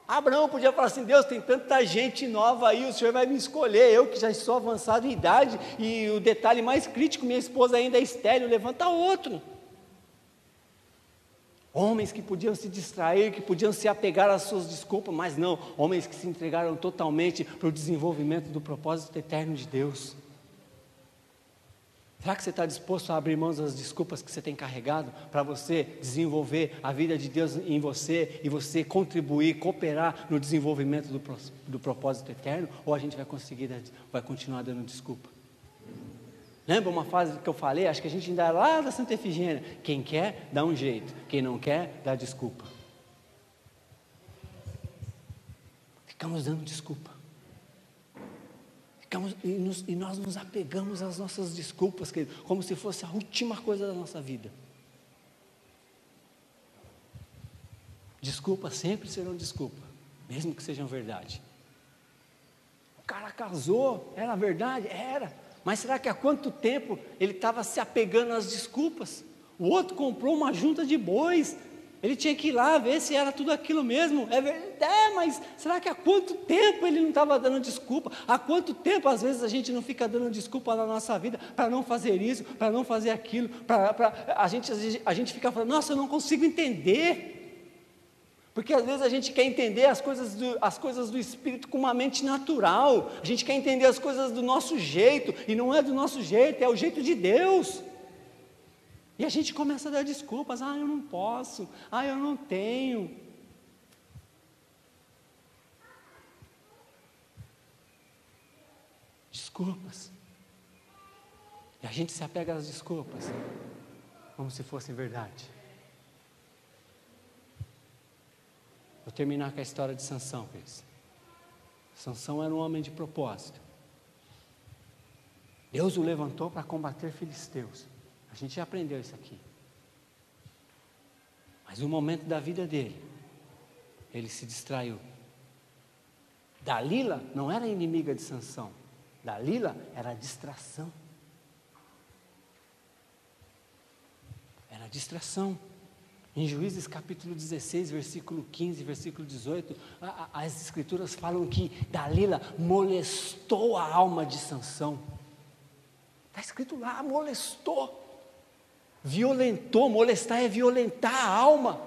Abraão podia falar assim: Deus, tem tanta gente nova aí, o Senhor vai me escolher, eu que já sou avançado em idade, e o detalhe mais crítico, minha esposa ainda é estéril, levanta outro. Homens que podiam se distrair, que podiam se apegar às suas desculpas, mas não, homens que se entregaram totalmente para o desenvolvimento do propósito eterno de Deus. Será que você está disposto a abrir mãos das desculpas que você tem carregado para você desenvolver a vida de Deus em você e você contribuir, cooperar no desenvolvimento do propósito eterno? Ou a gente vai continuar dando desculpa? Lembra uma frase que eu falei? Acho que a gente ainda é lá da Santa Efigênia: quem quer, dá um jeito, quem não quer, dá desculpa. Ficamos dando desculpa. E nós nos apegamos às nossas desculpas, querido, como se fosse a última coisa da nossa vida. Desculpas sempre serão desculpa, mesmo que sejam verdade. O cara casou, era verdade? Era. Mas será que há quanto tempo ele estava se apegando às desculpas? O outro comprou uma junta de bois, ele tinha que ir lá ver se era tudo aquilo mesmo. Mas será que há quanto tempo ele não estava dando desculpa? Há quanto tempo às vezes a gente não fica dando desculpa na nossa vida para não fazer isso, para não fazer aquilo, a gente fica falando: nossa, eu não consigo entender. Porque às vezes a gente quer entender as coisas do Espírito com uma mente natural. A gente quer entender as coisas do nosso jeito, e não é do nosso jeito, é o jeito de Deus. E a gente começa a dar desculpas: eu não posso, eu não tenho. Desculpas. E a gente se apega às desculpas como se fossem verdade. Vou terminar com a história de Sansão, queridos. Sansão era um homem de propósito. Deus o levantou para combater filisteus. A gente já aprendeu isso aqui. Mas no momento da vida dele, ele se distraiu. Dalila não era inimiga de Sansão. Dalila era distração. Era distração. Em Juízes capítulo 16, versículo 15, versículo 18, as escrituras falam que Dalila molestou a alma de Sansão. Está escrito lá, molestou. Violentou, molestar é violentar a alma.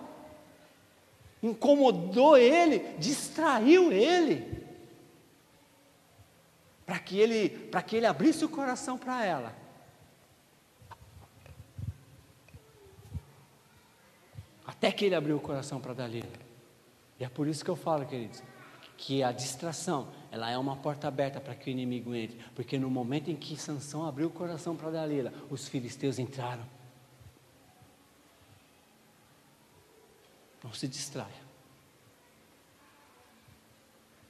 Incomodou ele, distraiu ele. Para que ele abrisse o coração para ela. Até que ele abriu o coração para Dalila. E é por isso que eu falo, queridos, que a distração, ela é uma porta aberta para que o inimigo entre. Porque no momento em que Sansão abriu o coração para Dalila, os filisteus entraram. Não se distraia.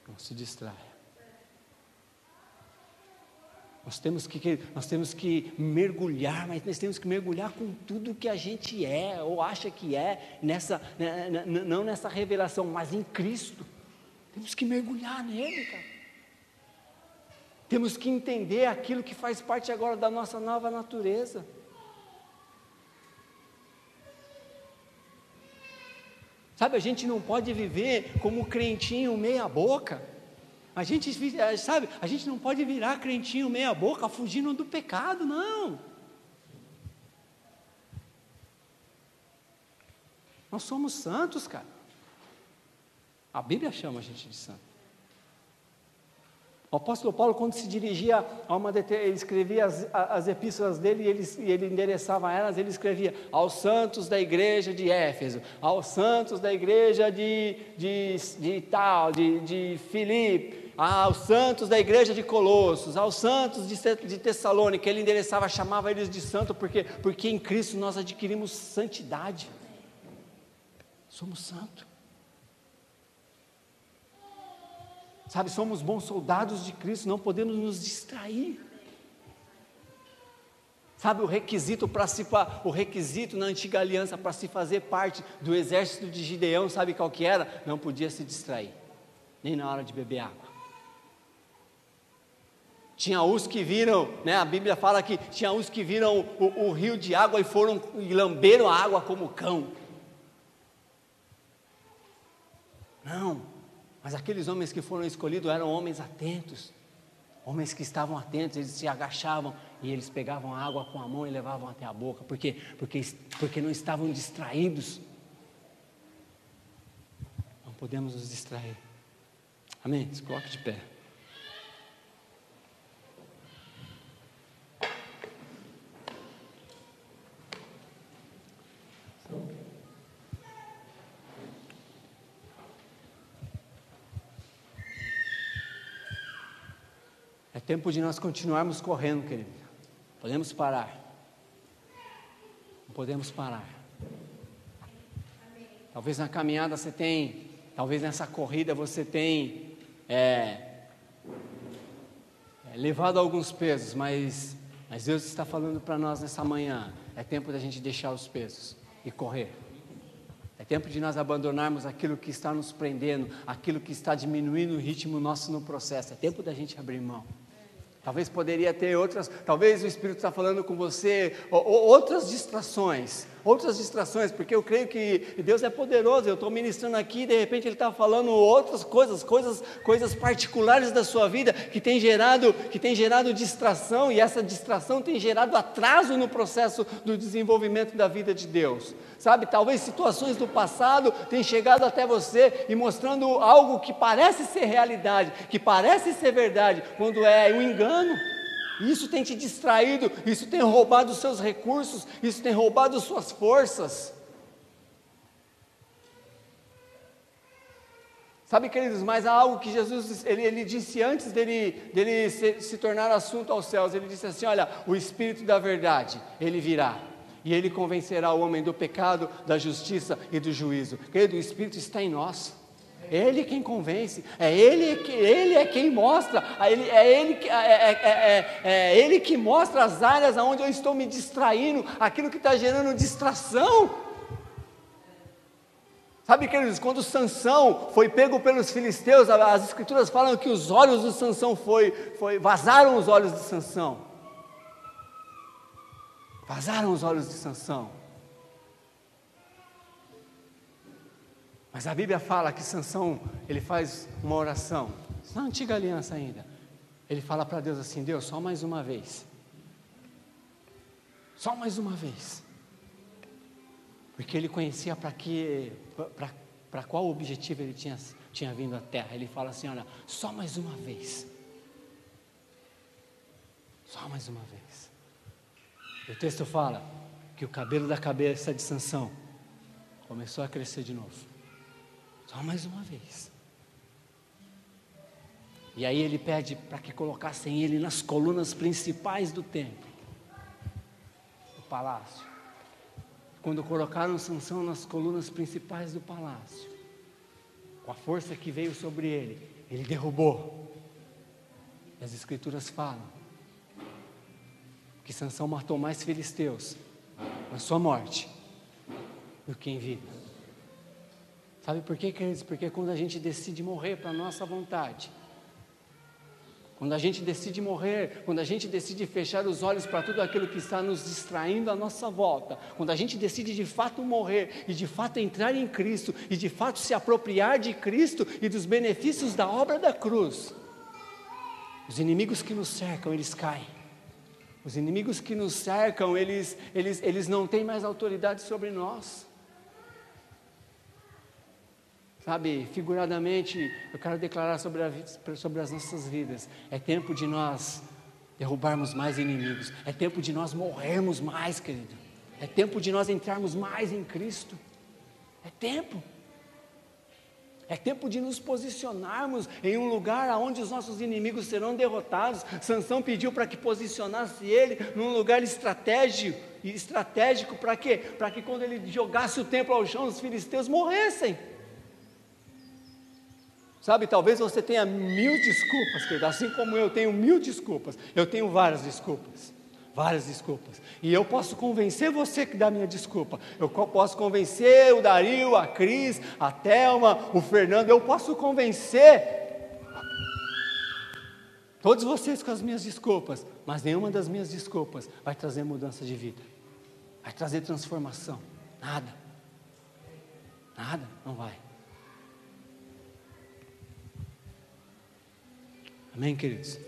Não se distraia. Nós temos que mergulhar, mas nós temos que mergulhar com tudo que a gente é, ou acha que é, não nessa revelação, mas em Cristo. Temos que mergulhar nele, cara. Temos que entender aquilo que faz parte agora da nossa nova natureza. Sabe, a gente não pode viver como crentinho meia boca. A gente não pode virar crentinho meia boca fugindo do pecado, não. Nós somos santos, cara. A Bíblia chama a gente de santo. O apóstolo Paulo, quando se dirigia a ele escrevia as epístolas dele e ele endereçava elas, ele escrevia aos santos da igreja de Éfeso, aos santos da igreja de Filipe, aos santos da igreja de Colossos, aos santos de Tessalônica. Ele endereçava, chamava eles de santo, porque em Cristo nós adquirimos santidade. Somos santos. Sabe, somos bons soldados de Cristo, não podemos nos distrair. Sabe, o requisito na antiga aliança para se fazer parte do exército de Gideão, sabe qual que era? Não podia se distrair, nem na hora de beber água. Tinha os que viram, a Bíblia fala que tinha os que viram o rio de água e lamberam a água como cão. Não. Mas aqueles homens que foram escolhidos eram homens atentos, homens que estavam atentos, eles se agachavam e eles pegavam a água com a mão e levavam até a boca, porque não estavam distraídos. Não podemos nos distrair. Amém? Se coloque de pé. É tempo de nós continuarmos correndo, querido. Podemos parar. Não podemos parar. Talvez na caminhada talvez nessa corrida você tenha levado alguns pesos, mas Deus está falando para nós nessa manhã, é tempo da gente deixar os pesos e correr. É tempo de nós abandonarmos aquilo que está nos prendendo, aquilo que está diminuindo o ritmo nosso no processo. É tempo da gente abrir mão. Talvez poderia ter talvez o Espírito está falando com você, outras distrações, porque eu creio que Deus é poderoso. Eu estou ministrando aqui, de repente Ele está falando outras coisas particulares da sua vida, que tem gerado distração, e essa distração tem gerado atraso no processo do desenvolvimento da vida de Deus. Sabe, talvez situações do passado tenham chegado até você e mostrando algo que parece ser realidade, que parece ser verdade, quando é um engano. Isso tem te distraído, isso tem roubado os seus recursos, isso tem roubado as suas forças. Sabe, queridos, mas há algo que Jesus, ele disse antes dele se tornar assunto aos céus. Ele disse assim: olha, o Espírito da verdade, Ele virá. E Ele convencerá o homem do pecado, da justiça e do juízo. Querido, o Espírito está em nós. Ele quem convence, ele é quem mostra, é Ele que mostra as áreas onde eu estou me distraindo, aquilo que está gerando distração. Sabe, queridos, quando Sansão foi pego pelos filisteus, as escrituras falam que os olhos de Sansão vazaram os olhos de Sansão. Vazaram os olhos de Sansão. Mas a Bíblia fala que Sansão, ele faz uma oração, na antiga aliança ainda. Ele fala para Deus assim: Deus, só mais uma vez. Só mais uma vez. Porque ele conhecia para qual objetivo ele tinha vindo à terra. Ele fala assim: olha, só mais uma vez. Só mais uma vez. E o texto fala que o cabelo da cabeça de Sansão começou a crescer de novo. Só mais uma vez. E aí ele pede para que colocassem ele nas colunas principais do templo, do palácio. Quando colocaram Sansão nas colunas principais do palácio, com a força que veio sobre ele derrubou. E as escrituras falam que Sansão matou mais filisteus na sua morte do que em vida. Sabe por quê, queridos? Porque quando a gente decide morrer para a nossa vontade, quando a gente decide morrer, quando a gente decide fechar os olhos para tudo aquilo que está nos distraindo à nossa volta, quando a gente decide de fato morrer e de fato entrar em Cristo e de fato se apropriar de Cristo e dos benefícios da obra da cruz, os inimigos que nos cercam, eles caem. Os inimigos que nos cercam, eles não têm mais autoridade sobre nós. Sabe, figuradamente, eu quero declarar sobre as nossas vidas. É tempo de nós derrubarmos mais inimigos. É tempo de nós morrermos mais, querido. É tempo de nós entrarmos mais em Cristo. É tempo. É tempo de nos posicionarmos em um lugar onde os nossos inimigos serão derrotados. Sansão pediu para que posicionasse ele num lugar estratégico para quê? Para que quando ele jogasse o templo ao chão, os filisteus morressem. Sabe, talvez você tenha 1000 desculpas, querido, assim como eu tenho 1000 desculpas. Eu tenho várias desculpas. E eu posso convencer você da minha desculpa. Eu posso convencer o Dario, a Cris, a Thelma, o Fernando. Eu posso convencer todos vocês com as minhas desculpas. Mas nenhuma das minhas desculpas vai trazer mudança de vida. Vai trazer transformação. Nada, não vai. Amém, queridos?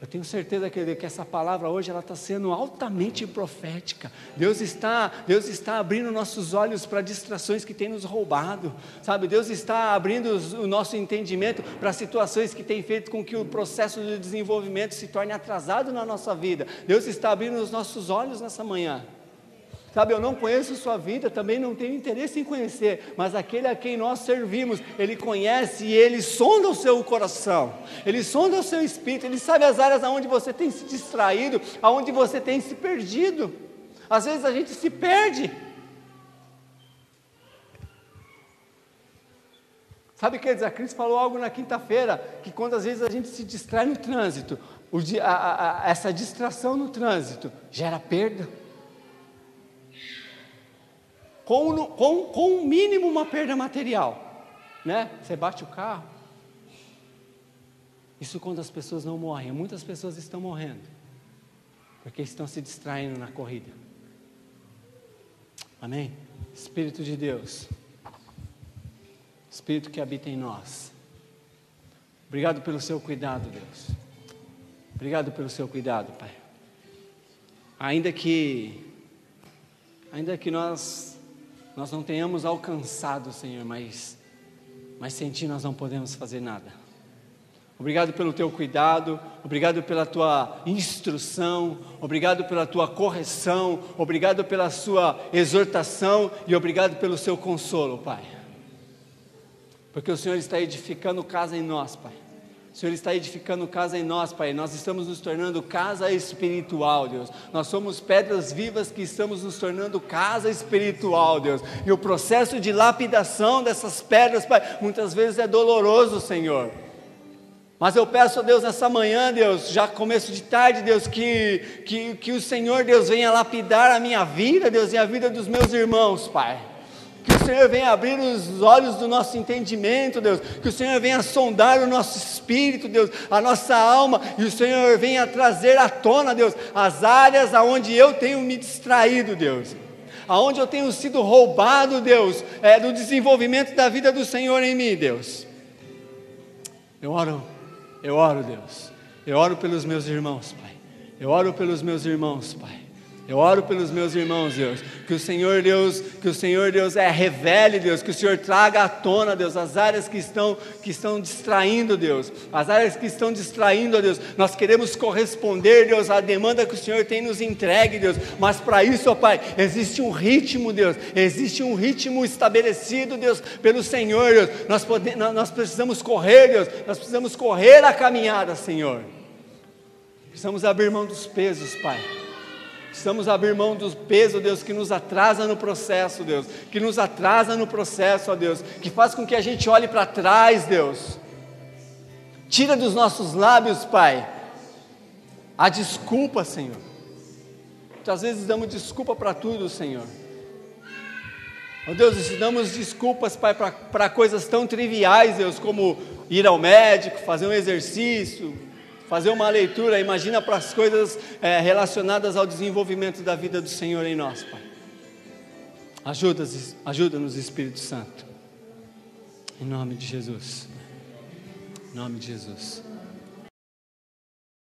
Eu tenho certeza que essa palavra hoje ela está sendo altamente profética. Deus está abrindo nossos olhos para distrações que têm nos roubado, sabe? Deus está abrindo o nosso entendimento para situações que têm feito com que o processo de desenvolvimento se torne atrasado na nossa vida. Deus está abrindo os nossos olhos nessa manhã. Sabe, eu não conheço sua vida, também não tenho interesse em conhecer, mas aquele a quem nós servimos, Ele conhece e Ele sonda o seu coração, Ele sonda o seu espírito, Ele sabe as áreas onde você tem se distraído, aonde você tem se perdido. Às vezes a gente se perde. Sabe, queridos, a Cris falou algo na quinta-feira, que quando às vezes a gente se distrai no trânsito, essa distração no trânsito gera perda. Com o mínimo uma perda material, né? Você bate o carro. Isso quando as pessoas não morrem. Muitas pessoas estão morrendo porque estão se distraindo na corrida. Amém? Espírito de Deus, Espírito que habita em nós, obrigado pelo seu cuidado, Deus. Obrigado pelo seu cuidado, Pai. Ainda que nós não tenhamos alcançado, Senhor, mas sem Ti nós não podemos fazer nada. Obrigado pelo Teu cuidado, obrigado pela Tua instrução, obrigado pela Tua correção, obrigado pela Sua exortação e obrigado pelo Seu consolo, Pai. Porque o Senhor está edificando casa em nós, Pai. O O Senhor está edificando casa em nós, Pai. Nós estamos nos tornando casa espiritual, Deus. Nós somos pedras vivas que estamos nos tornando casa espiritual, Deus. E o processo de lapidação dessas pedras, Pai, muitas vezes é doloroso, Senhor. Mas eu peço a Deus nessa manhã, Deus, já começo de tarde, Deus, que o Senhor, Deus, venha lapidar a minha vida, Deus, e a vida dos meus irmãos, Pai. Que o Senhor venha abrir os olhos do nosso entendimento, Deus. Que o Senhor venha sondar o nosso espírito, Deus, a nossa alma. E o Senhor venha trazer à tona, Deus, as áreas aonde eu tenho me distraído, Deus. Aonde eu tenho sido roubado, Deus, do desenvolvimento da vida do Senhor em mim, Deus. Eu oro, Deus. Eu oro pelos meus irmãos, Pai. Eu oro pelos meus irmãos, Pai. Eu oro pelos meus irmãos, Deus, que o Senhor Deus, revele, Deus, que o Senhor traga à tona, Deus, as áreas que estão distraindo, Deus, as áreas que estão distraindo, Deus. Nós queremos corresponder, Deus, à demanda que o Senhor tem nos entregue, Deus, mas para isso, ó Pai, existe um ritmo, Deus, existe um ritmo estabelecido, Deus, pelo Senhor, Deus. Nós precisamos correr, Deus, nós precisamos correr a caminhada, Senhor. Precisamos abrir mão dos pesos, Pai. Precisamos abrir mão do peso, Deus, que nos atrasa no processo, Deus, que nos atrasa no processo, ó Deus, que faz com que a gente olhe para trás, Deus. Tira dos nossos lábios, Pai, a desculpa, Senhor. Muitas vezes damos desculpa para tudo, Senhor. Ó Deus, damos desculpas, Pai, para coisas tão triviais, Deus, como ir ao médico, fazer um exercício, fazer uma leitura. Imagina para as coisas relacionadas ao desenvolvimento da vida do Senhor em nós, Pai. Ajuda-nos, Espírito Santo. Em nome de Jesus. Em nome de Jesus.